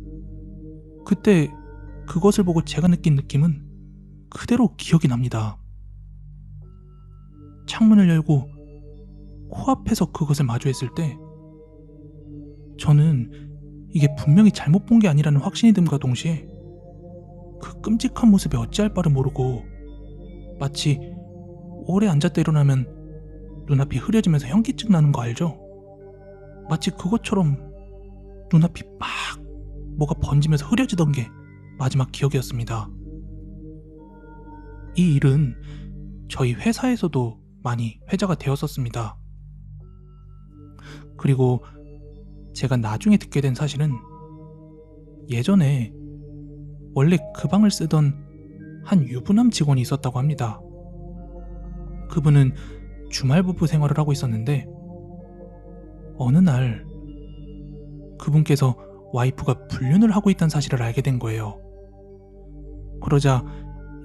그때 그것을 보고 제가 느낀 느낌은 그대로 기억이 납니다. 창문을 열고 코앞에서 그것을 마주했을 때 저는 이게 분명히 잘못 본 게 아니라는 확신이 듦과 동시에 그 끔찍한 모습에 어찌할 바를 모르고 마치 오래 앉았다 일어나면 눈앞이 흐려지면서 현기증 나는 거 알죠? 마치 그것처럼 눈앞이 막 뭐가 번지면서 흐려지던 게 마지막 기억이었습니다. 이 일은 저희 회사에서도 많이 회자가 되었었습니다. 그리고 제가 나중에 듣게 된 사실은 예전에 원래 그 방을 쓰던 한 유부남 직원이 있었다고 합니다. 그분은 주말 부부 생활을 하고 있었는데 어느 날 그분께서 와이프가 불륜을 하고 있다는 사실을 알게 된 거예요. 그러자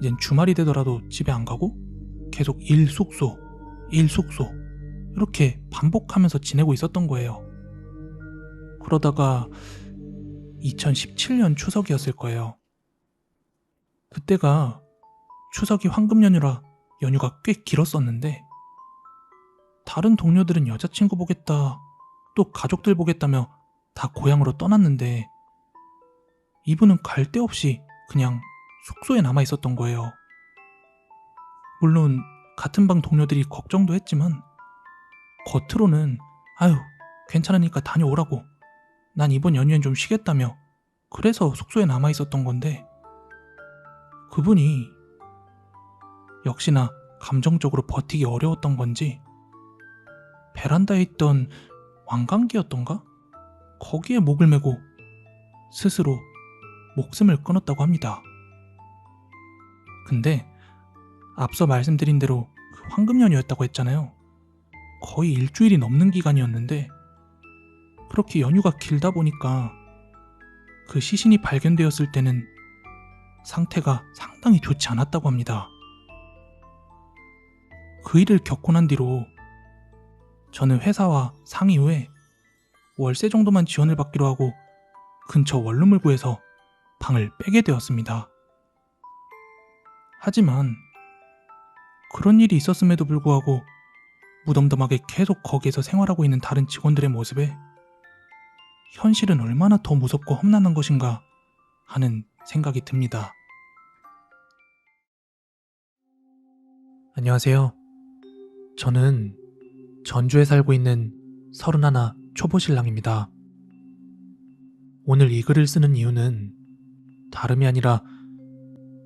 이젠 주말이 되더라도 집에 안 가고 계속 일 숙소 이렇게 반복하면서 지내고 있었던 거예요. 그러다가 2017년 추석이었을 거예요. 그때가 추석이 황금 연휴라 연휴가 꽤 길었었는데 다른 동료들은 여자친구 보겠다, 또 가족들 보겠다며 다 고향으로 떠났는데 이분은 갈 데 없이 그냥 숙소에 남아 있었던 거예요. 물론 같은 방 동료들이 걱정도 했지만 겉으로는 아유 괜찮으니까 다녀오라고, 난 이번 연휴엔 좀 쉬겠다며 그래서 숙소에 남아 있었던 건데 그분이 역시나 감정적으로 버티기 어려웠던 건지 베란다에 있던 왕관기였던가? 거기에 목을 메고 스스로 목숨을 끊었다고 합니다. 근데 앞서 말씀드린 대로 그 황금 연휴였다고 했잖아요. 거의 일주일이 넘는 기간이었는데 그렇게 연휴가 길다 보니까 그 시신이 발견되었을 때는 상태가 상당히 좋지 않았다고 합니다. 그 일을 겪고 난 뒤로 저는 회사와 상의 후에 월세 정도만 지원을 받기로 하고 근처 원룸을 구해서 방을 빼게 되었습니다. 하지만 그런 일이 있었음에도 불구하고 무덤덤하게 계속 거기에서 생활하고 있는 다른 직원들의 모습에 현실은 얼마나 더 무섭고 험난한 것인가 하는 생각이 듭니다. 안녕하세요. 저는 전주에 살고 있는 31 초보 신랑입니다. 오늘 이 글을 쓰는 이유는 다름이 아니라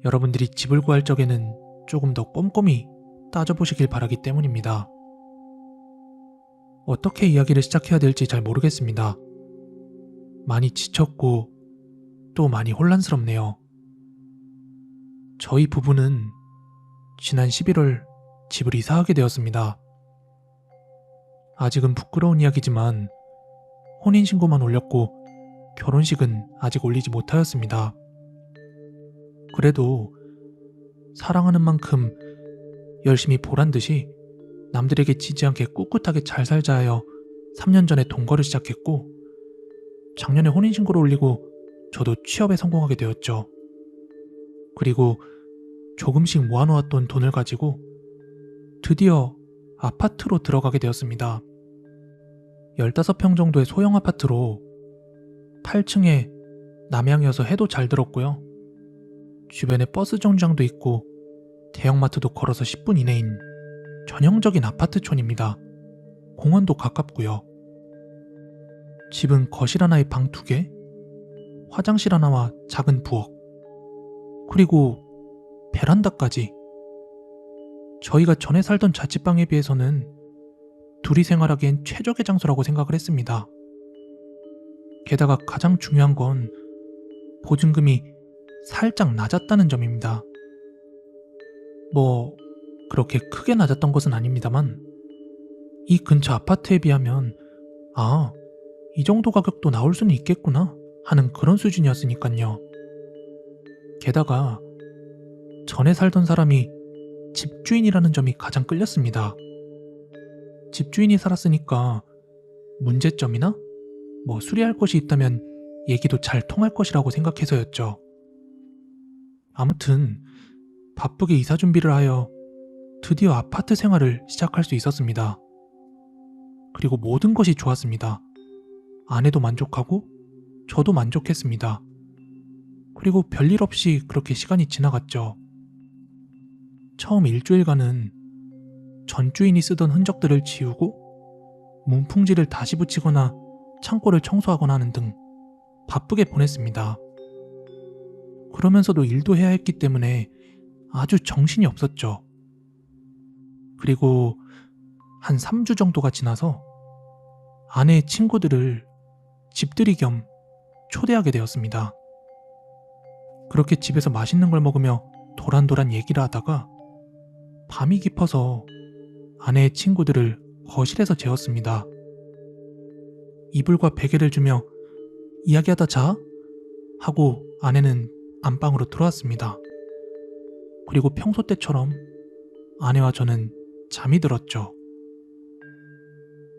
여러분들이 집을 구할 적에는 조금 더 꼼꼼히 따져보시길 바라기 때문입니다. 어떻게 이야기를 시작해야 될지 잘 모르겠습니다. 많이 지쳤고 또 많이 혼란스럽네요. 저희 부부는 지난 11월 집을 이사하게 되었습니다. 아직은 부끄러운 이야기지만 혼인신고만 올렸고 결혼식은 아직 올리지 못하였습니다. 그래도 사랑하는 만큼 열심히 보란듯이 남들에게 지지 않게 꿋꿋하게 잘 살자 하여 3년 전에 동거를 시작했고 작년에 혼인신고를 올리고 저도 취업에 성공하게 되었죠. 그리고 조금씩 모아놓았던 돈을 가지고 드디어 아파트로 들어가게 되었습니다. 15평 정도의 소형 아파트로 8층에 남향이어서 해도 잘 들었고요. 주변에 버스 정류장도 있고 대형마트도 걸어서 10분 이내인 전형적인 아파트촌입니다. 공원도 가깝고요. 집은 거실 하나에 방 2개, 화장실 하나와 작은 부엌, 그리고 베란다까지. 저희가 전에 살던 자취방에 비해서는 둘이 생활하기엔 최적의 장소라고 생각을 했습니다. 게다가 가장 중요한 건 보증금이 살짝 낮았다는 점입니다. 뭐 그렇게 크게 낮았던 것은 아닙니다만 이 근처 아파트에 비하면 이 정도 가격도 나올 수는 있겠구나 하는 그런 수준이었으니까요. 게다가 전에 살던 사람이 집주인이라는 점이 가장 끌렸습니다. 집주인이 살았으니까 문제점이나 뭐 수리할 것이 있다면 얘기도 잘 통할 것이라고 생각해서였죠. 아무튼 바쁘게 이사 준비를 하여 드디어 아파트 생활을 시작할 수 있었습니다. 그리고 모든 것이 좋았습니다. 아내도 만족하고 저도 만족했습니다. 그리고 별일 없이 그렇게 시간이 지나갔죠. 처음 일주일간은 전주인이 쓰던 흔적들을 지우고 문풍지를 다시 붙이거나 창고를 청소하거나 하는 등 바쁘게 보냈습니다. 그러면서도 일도 해야 했기 때문에 아주 정신이 없었죠. 그리고 한 3주 정도가 지나서 아내의 친구들을 집들이 겸 초대하게 되었습니다. 그렇게 집에서 맛있는 걸 먹으며 도란도란 얘기를 하다가 밤이 깊어서 아내의 친구들을 거실에서 재웠습니다. 이불과 베개를 주며 이야기하다 자 하고 아내는 안방으로 들어왔습니다. 그리고 평소 때처럼 아내와 저는 잠이 들었죠.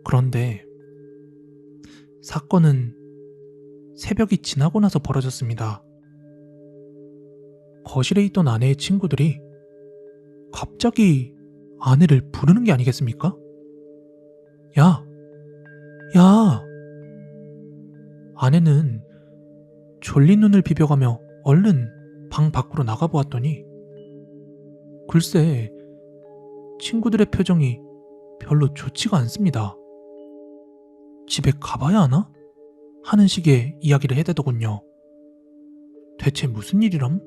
그런데 사건은 새벽이 지나고 나서 벌어졌습니다. 거실에 있던 아내의 친구들이 갑자기 아내를 부르는 게 아니겠습니까? 야! 야! 아내는 졸린 눈을 비벼가며 얼른 방 밖으로 나가보았더니 글쎄 친구들의 표정이 별로 좋지가 않습니다. 집에 가봐야 하나? 하는 식의 이야기를 해대더군요. 대체 무슨 일이람?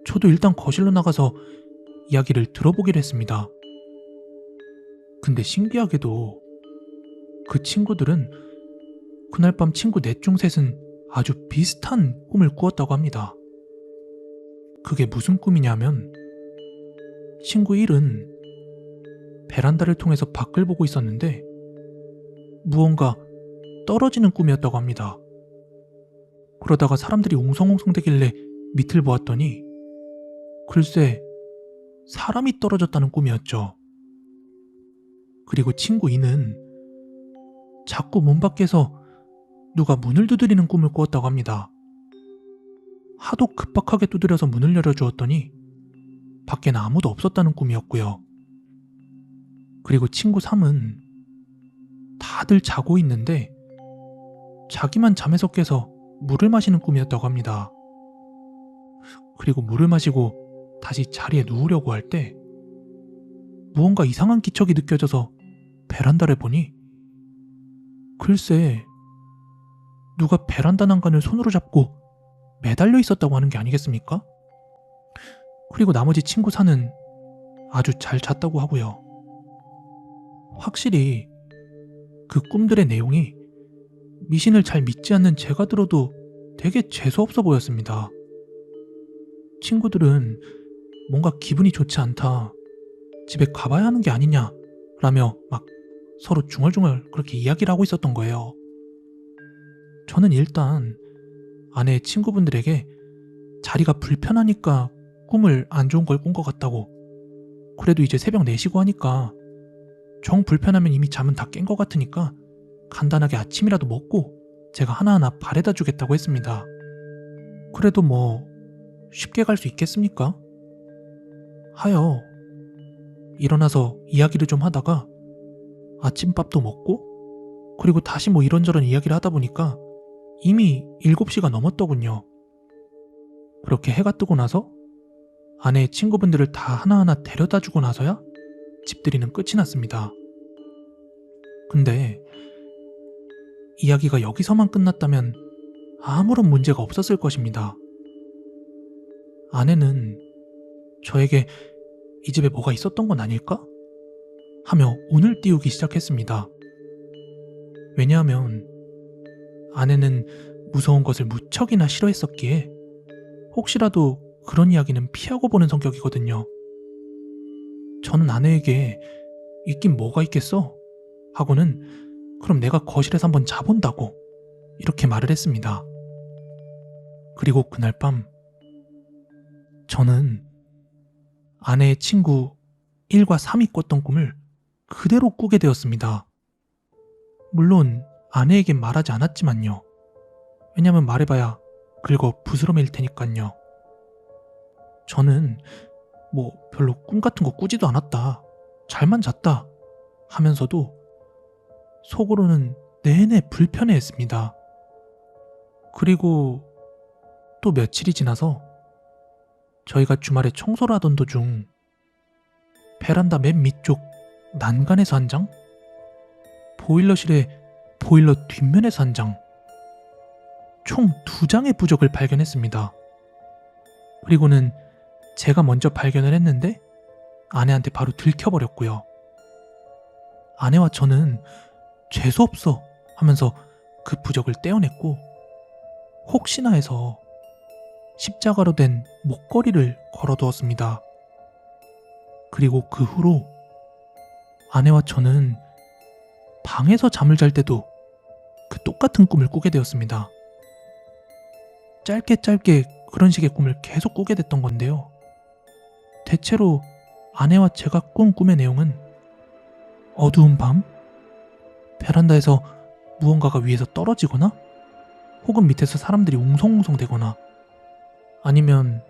저도 일단 거실로 나가서 이야기를 들어보기로 했습니다. 근데 신기하게도 그 친구들은 그날 밤 친구 넷 중 셋은 아주 비슷한 꿈을 꾸었다고 합니다. 그게 무슨 꿈이냐면 친구 1은 베란다를 통해서 밖을 보고 있었는데 무언가 떨어지는 꿈이었다고 합니다. 그러다가 사람들이 웅성웅성대길래 밑을 보았더니 글쎄 사람이 떨어졌다는 꿈이었죠. 그리고 친구 2는 자꾸 문 밖에서 누가 문을 두드리는 꿈을 꾸었다고 합니다. 하도 급박하게 두드려서 문을 열어주었더니 밖엔 아무도 없었다는 꿈이었고요. 그리고 친구 3은 다들 자고 있는데 자기만 잠에서 깨서 물을 마시는 꿈이었다고 합니다. 그리고 물을 마시고 다시 자리에 누우려고 할 때 무언가 이상한 기척이 느껴져서 베란다를 보니 글쎄 누가 베란다 난간을 손으로 잡고 매달려 있었다고 하는 게 아니겠습니까? 그리고 나머지 친구 4는 아주 잘 잤다고 하고요. 확실히 그 꿈들의 내용이 미신을 잘 믿지 않는 제가 들어도 되게 재수없어 보였습니다. 친구들은 뭔가 기분이 좋지 않다, 집에 가봐야 하는 게 아니냐 라며 막 서로 중얼중얼 그렇게 이야기를 하고 있었던 거예요. 저는 일단 아내의 친구분들에게 자리가 불편하니까 꿈을 안 좋은 걸 꾼 것 같다고, 그래도 이제 새벽 4시고 하니까 정 불편하면 이미 잠은 다 깬 것 같으니까 간단하게 아침이라도 먹고 제가 하나하나 바래다 주겠다고 했습니다. 그래도 뭐 쉽게 갈 수 있겠습니까? 하여 일어나서 이야기를 좀 하다가 아침밥도 먹고 그리고 다시 뭐 이런저런 이야기를 하다 보니까 이미 7시가 넘었더군요. 그렇게 해가 뜨고 나서 아내의 친구분들을 다 하나하나 데려다 주고 나서야 집들이는 끝이 났습니다. 근데 이야기가 여기서만 끝났다면 아무런 문제가 없었을 것입니다. 아내는 저에게 이 집에 뭐가 있었던 건 아닐까? 하며 운을 띄우기 시작했습니다. 왜냐하면 아내는 무서운 것을 무척이나 싫어했었기에 혹시라도 그런 이야기는 피하고 보는 성격이거든요. 저는 아내에게 있긴 뭐가 있겠어? 하고는 그럼 내가 거실에서 한번 자본다고 이렇게 말을 했습니다. 그리고 그날 밤 저는 아내의 친구 1과 3이 꿨던 꿈을 그대로 꾸게 되었습니다. 물론 아내에겐 말하지 않았지만요. 왜냐면 말해봐야 긁어 부스럼일 테니깐요. 저는 뭐 별로 꿈 같은 거 꾸지도 않았다, 잘만 잤다 하면서도 속으로는 내내 불편해했습니다. 그리고 또 며칠이 지나서 저희가 주말에 청소를 하던 도중 베란다 맨 밑쪽 난간에서 한 장, 보일러실의 보일러 뒷면에서 한 장, 총 2장의 부적을 발견했습니다. 그리고는 제가 먼저 발견을 했는데 아내한테 바로 들켜버렸고요. 아내와 저는 재수없어 하면서 그 부적을 떼어냈고 혹시나 해서 십자가로 된 목걸이를 걸어두었습니다. 그리고 그 후로 아내와 저는 방에서 잠을 잘 때도 그 똑같은 꿈을 꾸게 되었습니다. 짧게 그런 식의 꿈을 계속 꾸게 됐던 건데요. 대체로 아내와 제가 꾼 꿈의 내용은 어두운 밤, 베란다에서 무언가가 위에서 떨어지거나 혹은 밑에서 사람들이 웅성웅성대거나 아니면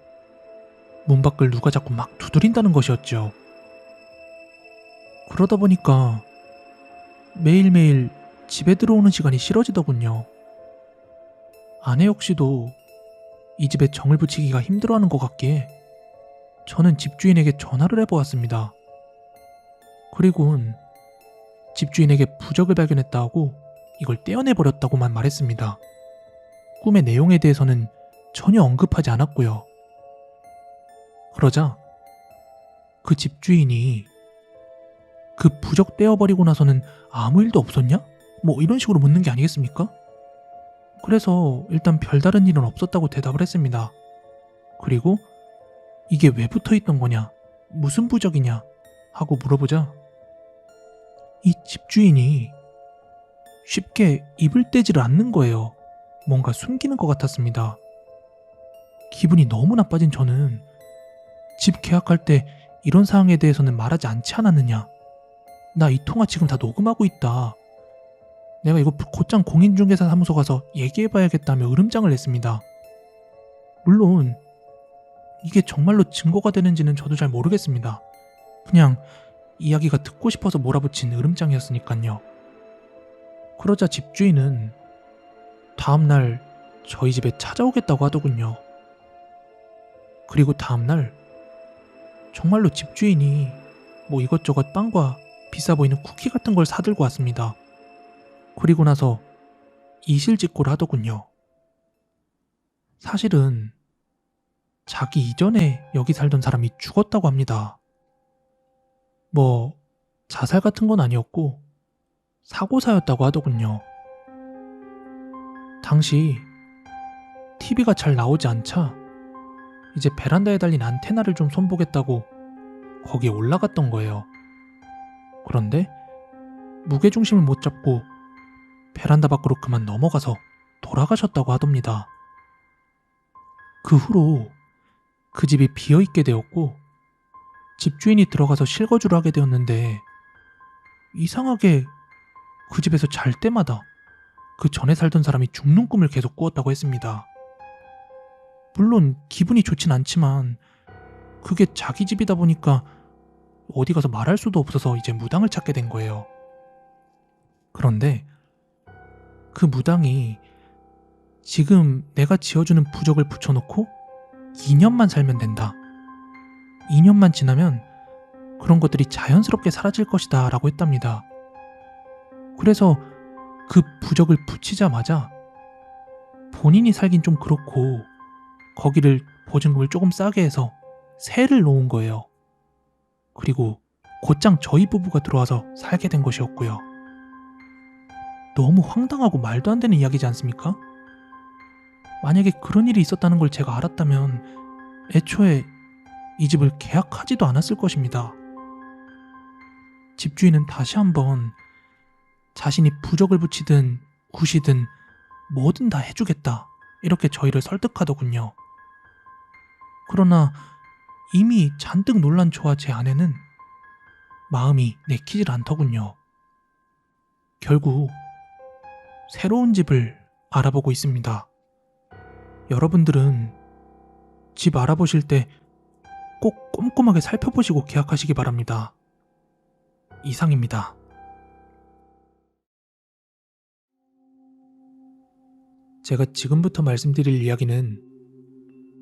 문 밖을 누가 자꾸 막 두드린다는 것이었죠. 그러다 보니까 매일매일 집에 들어오는 시간이 싫어지더군요. 아내 역시도 이 집에 정을 붙이기가 힘들어하는 것 같기에 저는 집주인에게 전화를 해보았습니다. 그리고는 집주인에게 부적을 발견했다 하고 이걸 떼어내버렸다고만 말했습니다. 꿈의 내용에 대해서는 전혀 언급하지 않았고요. 그러자 그 집주인이 그 부적 떼어버리고 나서는 아무 일도 없었냐? 뭐 이런 식으로 묻는 게 아니겠습니까? 그래서 일단 별다른 일은 없었다고 대답을 했습니다. 그리고 이게 왜 붙어 있던 거냐, 무슨 부적이냐 하고 물어보자 이 집주인이 쉽게 입을 떼지를 않는 거예요. 뭔가 숨기는 것 같았습니다. 기분이 너무 나빠진 저는 집 계약할 때 이런 사항에 대해서는 말하지 않지 않았느냐, 나 이 통화 지금 다 녹음하고 있다, 내가 이거 곧장 공인중개사 사무소 가서 얘기해봐야겠다며 으름장을 냈습니다. 물론 이게 정말로 증거가 되는지는 저도 잘 모르겠습니다. 그냥 이야기가 듣고 싶어서 몰아붙인 으름장이었으니까요. 그러자 집주인은 다음날 저희 집에 찾아오겠다고 하더군요. 그리고 다음날 정말로 집주인이 뭐 이것저것 빵과 비싸 보이는 쿠키 같은 걸 사들고 왔습니다. 그리고 나서 이실직고를 하더군요. 사실은 자기 이전에 여기 살던 사람이 죽었다고 합니다. 뭐 자살 같은 건 아니었고 사고사였다고 하더군요. 당시 TV가 잘 나오지 않자 이제 베란다에 달린 안테나를 좀 손보겠다고 거기에 올라갔던 거예요. 그런데 무게중심을 못 잡고 베란다 밖으로 그만 넘어가서 돌아가셨다고 하답니다. 그 후로 그 집이 비어있게 되었고 집주인이 들어가서 실거주를 하게 되었는데 이상하게 그 집에서 잘 때마다 그 전에 살던 사람이 죽는 꿈을 계속 꾸었다고 했습니다. 물론 기분이 좋진 않지만 그게 자기 집이다 보니까 어디 가서 말할 수도 없어서 이제 무당을 찾게 된 거예요. 그런데 그 무당이 지금 내가 지어주는 부적을 붙여놓고 2년만 살면 된다, 2년만 지나면 그런 것들이 자연스럽게 사라질 것이다 라고 했답니다. 그래서 그 부적을 붙이자마자 본인이 살긴 좀 그렇고 거기를 보증금을 조금 싸게 해서 세를 놓은 거예요. 그리고 곧장 저희 부부가 들어와서 살게 된 것이었고요. 너무 황당하고 말도 안 되는 이야기지 않습니까? 만약에 그런 일이 있었다는 걸 제가 알았다면 애초에 이 집을 계약하지도 않았을 것입니다. 집주인은 다시 한번 자신이 부적을 붙이든 굿이든 뭐든 다 해주겠다 이렇게 저희를 설득하더군요. 그러나 이미 잔뜩 놀란 저와 제 아내는 마음이 내키질 않더군요. 결국 새로운 집을 알아보고 있습니다. 여러분들은 집 알아보실 때 꼭 꼼꼼하게 살펴보시고 계약하시기 바랍니다. 이상입니다. 제가 지금부터 말씀드릴 이야기는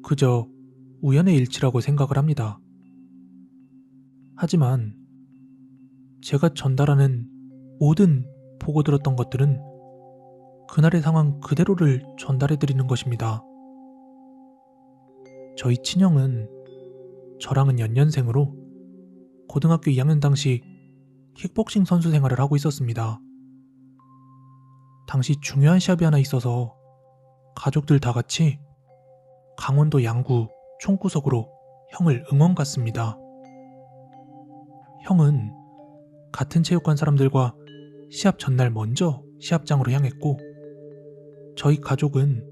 그저 우연의 일치라고 생각을 합니다. 하지만 제가 전달하는 모든 보고 들었던 것들은 그날의 상황 그대로를 전달해드리는 것입니다. 저희 친형은 저랑은 연년생으로 고등학교 2학년 당시 킥복싱 선수 생활을 하고 있었습니다. 당시 중요한 시합이 하나 있어서 가족들 다 같이 강원도 양구 총구석으로 형을 응원 갔습니다. 형은 같은 체육관 사람들과 시합 전날 먼저 시합장으로 향했고 저희 가족은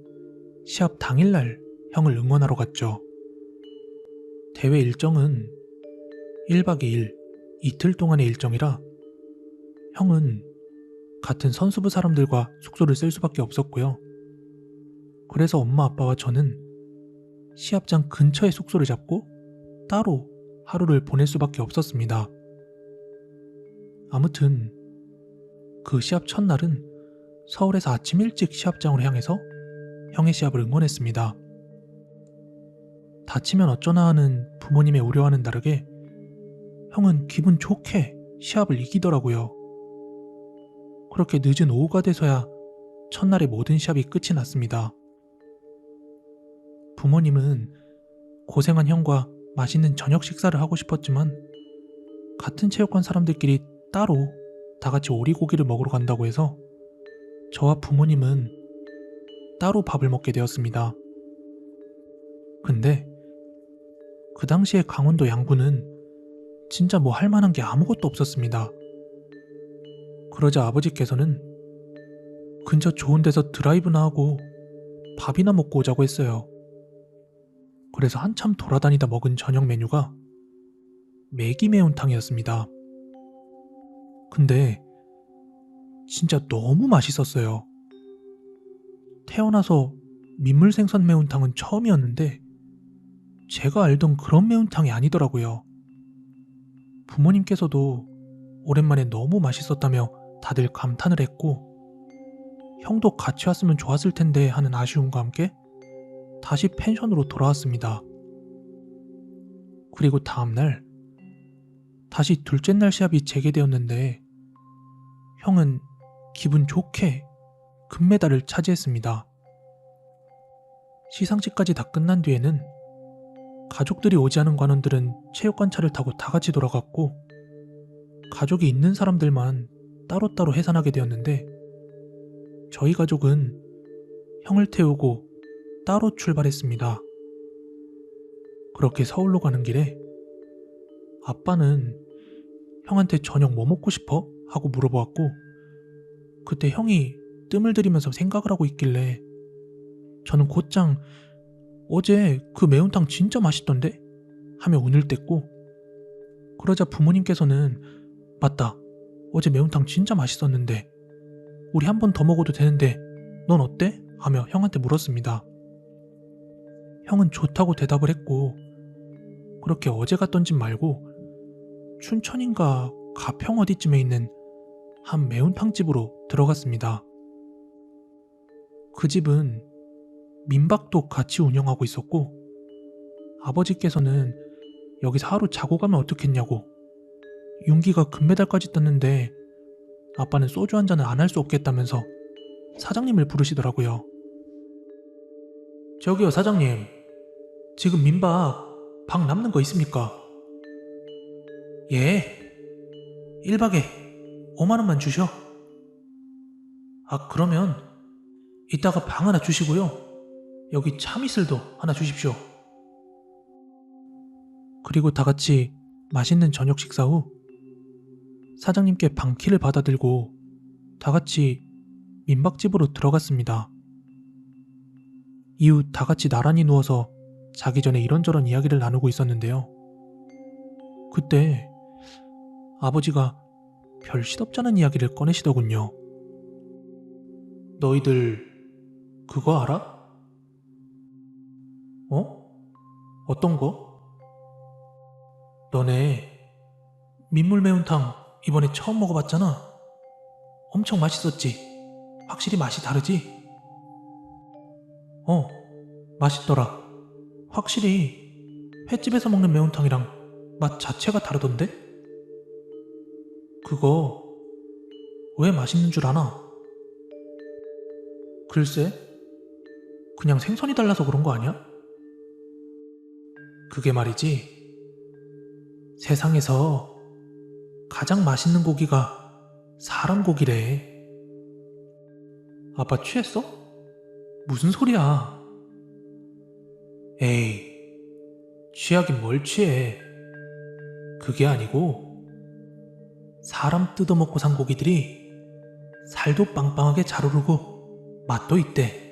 시합 당일날 형을 응원하러 갔죠. 대회 일정은 1박 2일, 이틀 동안의 일정이라 형은 같은 선수부 사람들과 숙소를 쓸 수밖에 없었고요. 그래서 엄마 아빠와 저는 시합장 근처에 숙소를 잡고 따로 하루를 보낼 수밖에 없었습니다. 아무튼 그 시합 첫날은 서울에서 아침 일찍 시합장으로 향해서 형의 시합을 응원했습니다. 다치면 어쩌나 하는 부모님의 우려와는 다르게 형은 기분 좋게 시합을 이기더라고요. 그렇게 늦은 오후가 돼서야 첫날의 모든 시합이 끝이 났습니다. 부모님은 고생한 형과 맛있는 저녁 식사를 하고 싶었지만 같은 체육관 사람들끼리 따로 다 같이 오리고기를 먹으러 간다고 해서 저와 부모님은 따로 밥을 먹게 되었습니다. 근데 그 당시에 강원도 양구는 진짜 뭐 할 만한 게 아무것도 없었습니다. 그러자 아버지께서는 근처 좋은 데서 드라이브나 하고 밥이나 먹고 오자고 했어요. 그래서 한참 돌아다니다 먹은 저녁 메뉴가 매기 매운탕이었습니다. 근데 진짜 너무 맛있었어요. 태어나서 민물생선 매운탕은 처음이었는데 제가 알던 그런 매운탕이 아니더라고요. 부모님께서도 오랜만에 너무 맛있었다며 다들 감탄을 했고, 형도 같이 왔으면 좋았을 텐데 하는 아쉬움과 함께 다시 펜션으로 돌아왔습니다. 그리고 다음날 다시 둘째 날 시합이 재개되었는데 형은 기분 좋게 금메달을 차지했습니다. 시상식까지 다 끝난 뒤에는 가족들이 오지 않은 관원들은 체육관차를 타고 다 같이 돌아갔고, 가족이 있는 사람들만 따로따로 해산하게 되었는데 저희 가족은 형을 태우고 따로 출발했습니다. 그렇게 서울로 가는 길에 아빠는 형한테 저녁 뭐 먹고 싶어? 하고 물어보았고, 그때 형이 뜸을 들이면서 생각을 하고 있길래 저는 곧장 어제 그 매운탕 진짜 맛있던데? 하며 운을 뗐고, 그러자 부모님께서는 맞다, 어제 매운탕 진짜 맛있었는데 우리 한 번 더 먹어도 되는데 넌 어때? 하며 형한테 물었습니다. 형은 좋다고 대답을 했고, 그렇게 어제 갔던 집 말고 춘천인가 가평 어디쯤에 있는 한 매운탕집으로 들어갔습니다. 그 집은 민박도 같이 운영하고 있었고, 아버지께서는 여기서 하루 자고 가면 어떻겠냐고, 윤기가 금메달까지 땄는데 아빠는 소주 한 잔을 안 할 수 없겠다면서 사장님을 부르시더라고요. 저기요 사장님, 지금 민박 방 남는 거 있습니까? 예, 1박에 5만원만 주셔. 아, 그러면 이따가 방 하나 주시고요, 여기 참이슬도 하나 주십시오. 그리고 다 같이 맛있는 저녁 식사 후 사장님께 방키를 받아들고 다 같이 민박집으로 들어갔습니다. 이후 다 같이 나란히 누워서 자기 전에 이런저런 이야기를 나누고 있었는데요. 그때 아버지가 별 시덥잖은 이야기를 꺼내시더군요. 너희들 그거 알아? 어떤 거? 너네 민물 매운탕 이번에 처음 먹어봤잖아. 엄청 맛있었지? 확실히 맛이 다르지? 맛있더라. 확실히 횟집에서 먹는 매운탕이랑 맛 자체가 다르던데? 그거 왜 맛있는 줄 아나? 글쎄, 그냥 생선이 달라서 그런 거 아니야? 그게 말이지, 세상에서 가장 맛있는 고기가 사람 고기래. 아빠 취했어? 무슨 소리야? 에이, 취하긴 뭘 취해. 그게 아니고 사람 뜯어먹고 산 고기들이 살도 빵빵하게 잘 오르고 맛도 있대.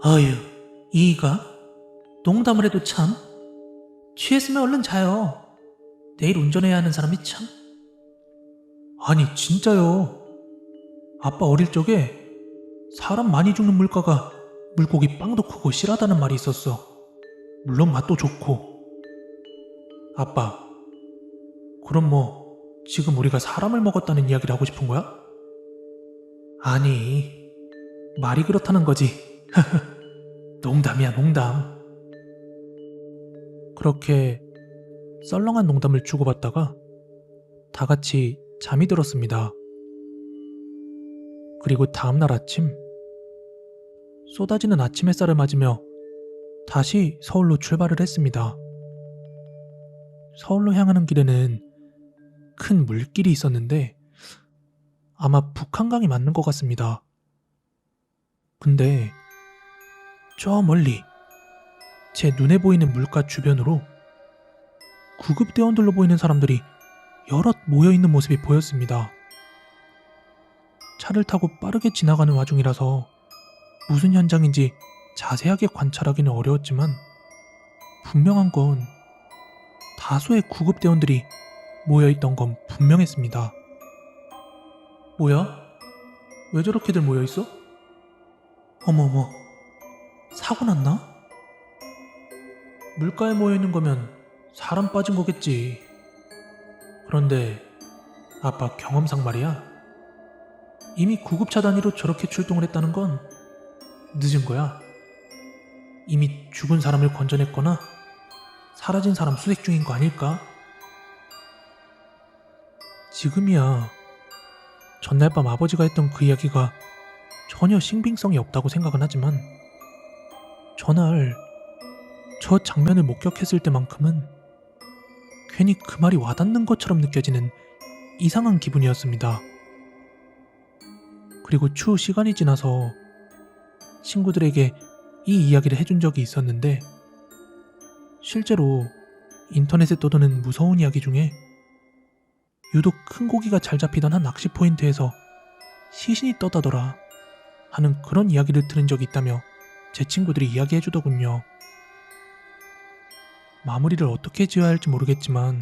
아유, 이이가 농담을 해도 참. 취했으면 얼른 자요. 내일 운전해야 하는 사람이 참. 아니 진짜요. 아빠 어릴 적에 사람 많이 죽는 물가가 물고기 빵도 크고 실하다는 말이 있었어. 물론 맛도 좋고. 아빠, 그럼 뭐 지금 우리가 사람을 먹었다는 이야기를 하고 싶은 거야? 아니, 말이 그렇다는 거지. 농담이야, 농담. 그렇게 썰렁한 농담을 주고받다가 다 같이 잠이 들었습니다. 그리고 다음날 아침, 쏟아지는 아침 햇살을 맞으며 다시 서울로 출발을 했습니다. 서울로 향하는 길에는 큰 물길이 있었는데 아마 북한강이 맞는 것 같습니다. 근데 저 멀리 제 눈에 보이는 물가 주변으로 구급대원들로 보이는 사람들이 여럿 모여있는 모습이 보였습니다. 차를 타고 빠르게 지나가는 와중이라서 무슨 현장인지 자세하게 관찰하기는 어려웠지만 분명한 건 다수의 구급대원들이 모여있던 건 분명했습니다. 뭐야? 왜 저렇게들 모여있어? 어머어머, 사고 났나? 물가에 모여있는 거면 사람 빠진 거겠지. 그런데 아빠 경험상 말이야. 이미 구급차 단위로 저렇게 출동을 했다는 건 늦은 거야. 이미 죽은 사람을 건져냈거나 사라진 사람 수색 중인 거 아닐까? 지금이야 전날 밤 아버지가 했던 그 이야기가 전혀 신빙성이 없다고 생각은 하지만 전날 저 장면을 목격했을 때만큼은 괜히 그 말이 와닿는 것처럼 느껴지는 이상한 기분이었습니다. 그리고 추후 시간이 지나서 친구들에게 이 이야기를 해준 적이 있었는데 실제로 인터넷에 떠도는 무서운 이야기 중에 유독 큰 고기가 잘 잡히던 한 낚시 포인트에서 시신이 떠다더라 하는 그런 이야기를 들은 적이 있다며 제 친구들이 이야기해주더군요. 마무리를 어떻게 지어야 할지 모르겠지만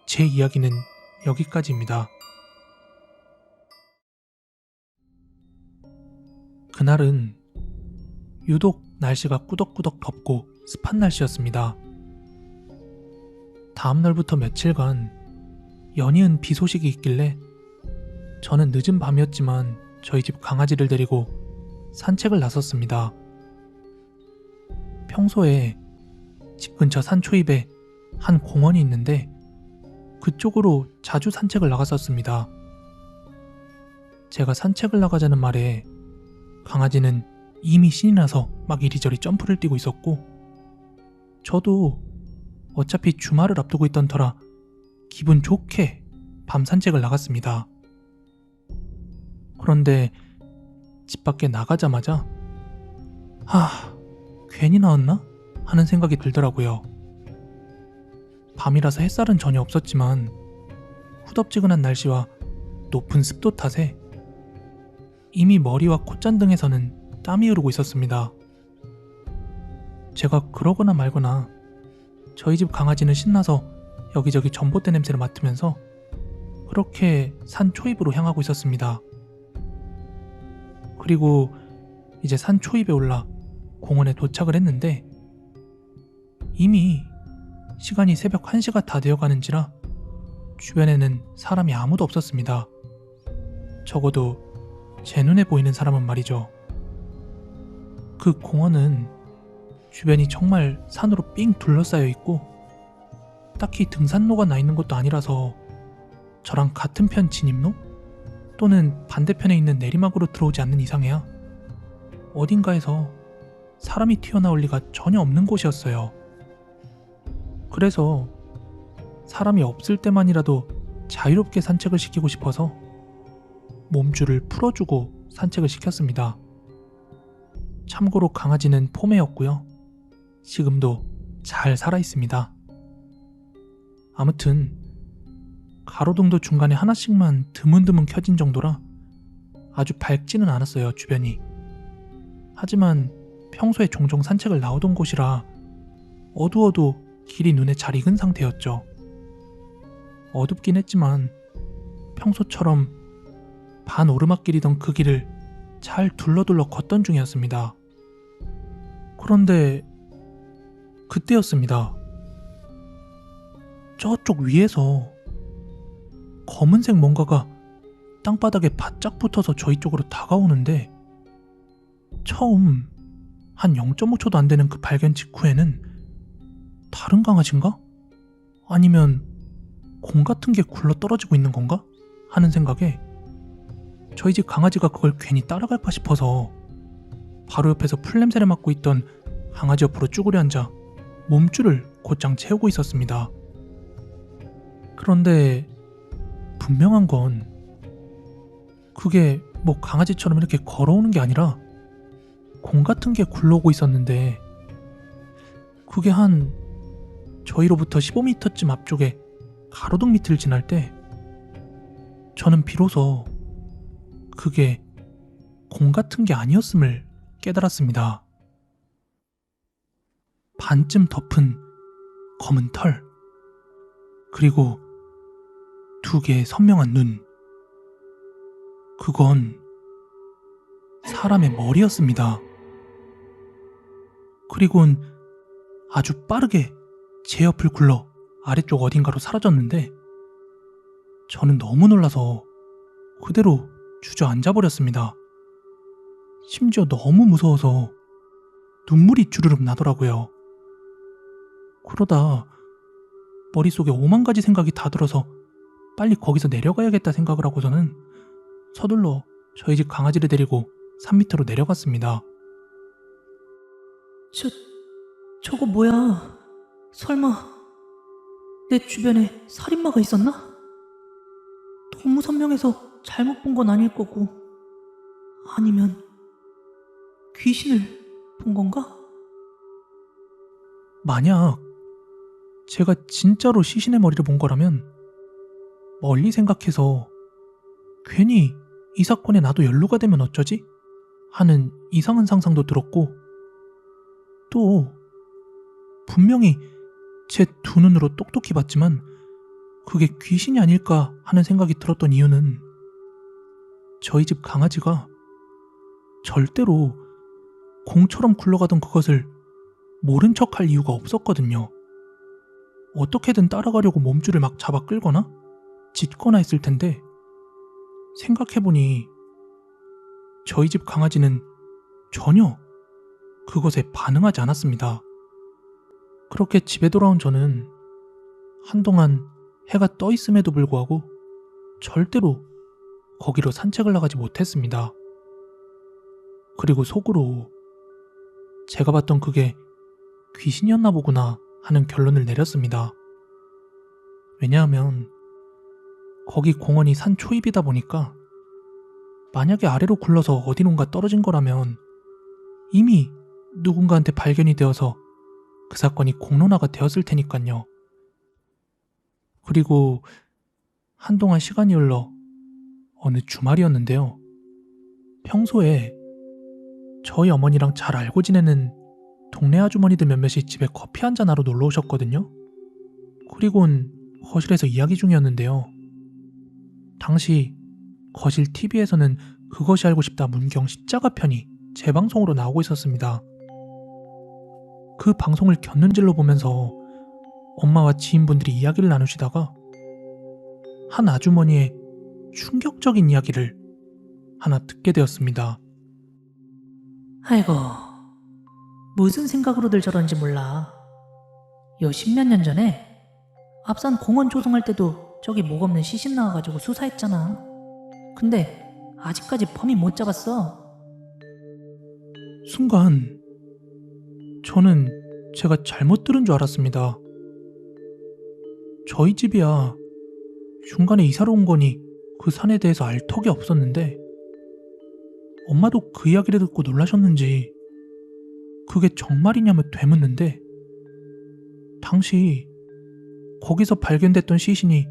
제 이야기는 여기까지입니다. 그날은 유독 날씨가 꾸덕꾸덕 덥고 습한 날씨였습니다. 다음 날부터 며칠간 연이은 비 소식이 있길래 저는 늦은 밤이었지만 저희 집 강아지를 데리고 산책을 나섰습니다. 평소에 집 근처 산초입에 한 공원이 있는데 그쪽으로 자주 산책을 나갔었습니다. 제가 산책을 나가자는 말에 강아지는 이미 신이 나서 막 이리저리 점프를 뛰고 있었고 저도 어차피 주말을 앞두고 있던 터라 기분 좋게 밤 산책을 나갔습니다. 그런데 집 밖에 나가자마자 괜히 나왔나? 하는 생각이 들더라고요. 밤이라서 햇살은 전혀 없었지만 후덥지근한 날씨와 높은 습도 탓에 이미 머리와 콧잔등에서는 땀이 흐르고 있었습니다. 제가 그러거나 말거나 저희 집 강아지는 신나서 여기저기 전봇대 냄새를 맡으면서 그렇게 산 초입으로 향하고 있었습니다. 그리고 이제 산 초입에 올라 공원에 도착을 했는데 이미 시간이 새벽 1시가 다 되어가는지라 주변에는 사람이 아무도 없었습니다. 적어도 제 눈에 보이는 사람은 말이죠. 그 공원은 주변이 정말 산으로 삥 둘러싸여 있고 딱히 등산로가 나 있는 것도 아니라서 저랑 같은 편 진입로 또는 반대편에 있는 내리막으로 들어오지 않는 이상에야 어딘가에서 사람이 튀어나올 리가 전혀 없는 곳이었어요. 그래서 사람이 없을 때만이라도 자유롭게 산책을 시키고 싶어서 몸줄을 풀어주고 산책을 시켰습니다. 참고로 강아지는 포메였고요. 지금도 잘 살아있습니다. 아무튼 가로등도 중간에 하나씩만 드문드문 켜진 정도라 아주 밝지는 않았어요, 주변이. 하지만 평소에 종종 산책을 나오던 곳이라 어두워도 길이 눈에 잘 익은 상태였죠. 어둡긴 했지만 평소처럼 반 오르막길이던 그 길을 잘 둘러둘러 걷던 중이었습니다. 그런데 그때였습니다. 저쪽 위에서 검은색 뭔가가 땅바닥에 바짝 붙어서 저희 쪽으로 다가오는데 처음 한 0.5초도 안 되는 그 발견 직후에는 다른 강아지인가? 아니면 공 같은 게 굴러 떨어지고 있는 건가? 하는 생각에 저희 집 강아지가 그걸 괜히 따라갈까 싶어서 바로 옆에서 풀냄새를 맡고 있던 강아지 옆으로 쭈그려 앉아 몸줄을 곧장 채우고 있었습니다. 그런데 분명한 건 그게 뭐 강아지처럼 이렇게 걸어오는 게 아니라 공 같은 게 굴러오고 있었는데 그게 한 저희로부터 15m쯤 앞쪽에 가로등 밑을 지날 때 저는 비로소 그게 공 같은 게 아니었음을 깨달았습니다. 반쯤 덮은 검은 털, 그리고 두 개의 선명한 눈. 그건 사람의 머리였습니다. 그리고는 아주 빠르게 제 옆을 굴러 아래쪽 어딘가로 사라졌는데 저는 너무 놀라서 그대로 주저앉아 버렸습니다. 심지어 너무 무서워서 눈물이 주르륵 나더라고요. 그러다 머릿속에 5만 가지 생각이 다 들어서 빨리 거기서 내려가야겠다 생각을 하고서는 서둘러 저희 집 강아지를 데리고 산 밑으로 내려갔습니다. 저거 뭐야? 설마 내 주변에 살인마가 있었나? 너무 선명해서 잘못 본 건 아닐 거고, 아니면 귀신을 본 건가? 만약 제가 진짜로 시신의 머리를 본 거라면 멀리 생각해서 괜히 이 사건에 나도 연루가 되면 어쩌지? 하는 이상한 상상도 들었고, 또 분명히 제 두 눈으로 똑똑히 봤지만 그게 귀신이 아닐까 하는 생각이 들었던 이유는 저희 집 강아지가 절대로 공처럼 굴러가던 그것을 모른 척할 이유가 없었거든요. 어떻게든 따라가려고 몸줄을 막 잡아 끌거나 짖거나 했을 텐데, 생각해보니 저희 집 강아지는 전혀 그것에 반응하지 않았습니다. 그렇게 집에 돌아온 저는 한동안 해가 떠 있음에도 불구하고 절대로 거기로 산책을 나가지 못했습니다. 그리고 속으로 제가 봤던 그게 귀신이었나 보구나 하는 결론을 내렸습니다. 왜냐하면 거기 공원이 산 초입이다 보니까 만약에 아래로 굴러서 어디론가 떨어진 거라면 이미 누군가한테 발견이 되어서 그 사건이 공론화가 되었을 테니까요. 그리고 한동안 시간이 흘러 어느 주말이었는데요. 평소에 저희 어머니랑 잘 알고 지내는 동네 아주머니들 몇몇이 집에 커피 한잔하러 놀러 오셨거든요. 그리고는 거실에서 이야기 중이었는데요. 당시 거실 TV에서는 그것이 알고 싶다 문경 십자가 편이 재방송으로 나오고 있었습니다. 그 방송을 곁눈질로 보면서 엄마와 지인분들이 이야기를 나누시다가 한 아주머니의 충격적인 이야기를 하나 듣게 되었습니다. 아이고, 무슨 생각으로들 저런지 몰라. 요 10몇 년 전에 앞산 공원 조성할 때도 저기 목 없는 시신 나와가지고 수사했잖아. 근데 아직까지 범인 못 잡았어. 순간 저는 제가 잘못 들은 줄 알았습니다. 저희 집이야 중간에 이사를 온 거니 그 산에 대해서 알 턱이 없었는데, 엄마도 그 이야기를 듣고 놀라셨는지 그게 정말이냐며 되묻는데, 당시 거기서 발견됐던 시신이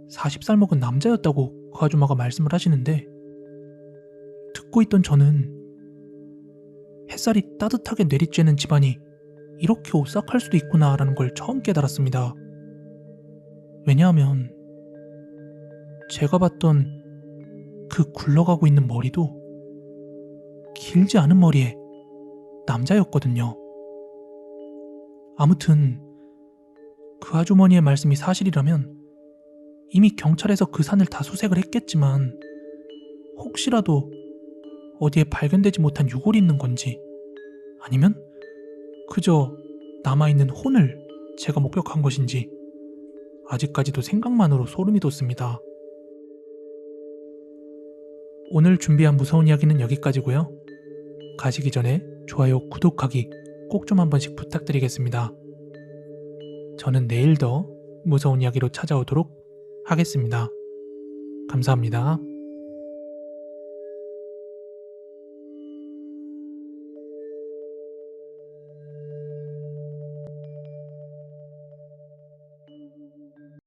40살 먹은 남자였다고 그 아줌마가 말씀을 하시는데, 듣고 있던 저는 햇살이 따뜻하게 내리쬐는 집안이 이렇게 오싹할 수도 있구나라는 걸 처음 깨달았습니다. 왜냐하면 제가 봤던 그 굴러가고 있는 머리도 길지 않은 머리의 남자였거든요. 아무튼 그 아주머니의 말씀이 사실이라면 이미 경찰에서 그 산을 다 수색을 했겠지만, 혹시라도 어디에 발견되지 못한 유골이 있는 건지, 아니면 그저 남아있는 혼을 제가 목격한 것인지 아직까지도 생각만으로 소름이 돋습니다. 오늘 준비한 무서운 이야기는 여기까지고요. 가시기 전에 좋아요, 구독하기 꼭 좀 한 번씩 부탁드리겠습니다. 저는 내일 더 무서운 이야기로 찾아오도록 하겠습니다. 감사합니다.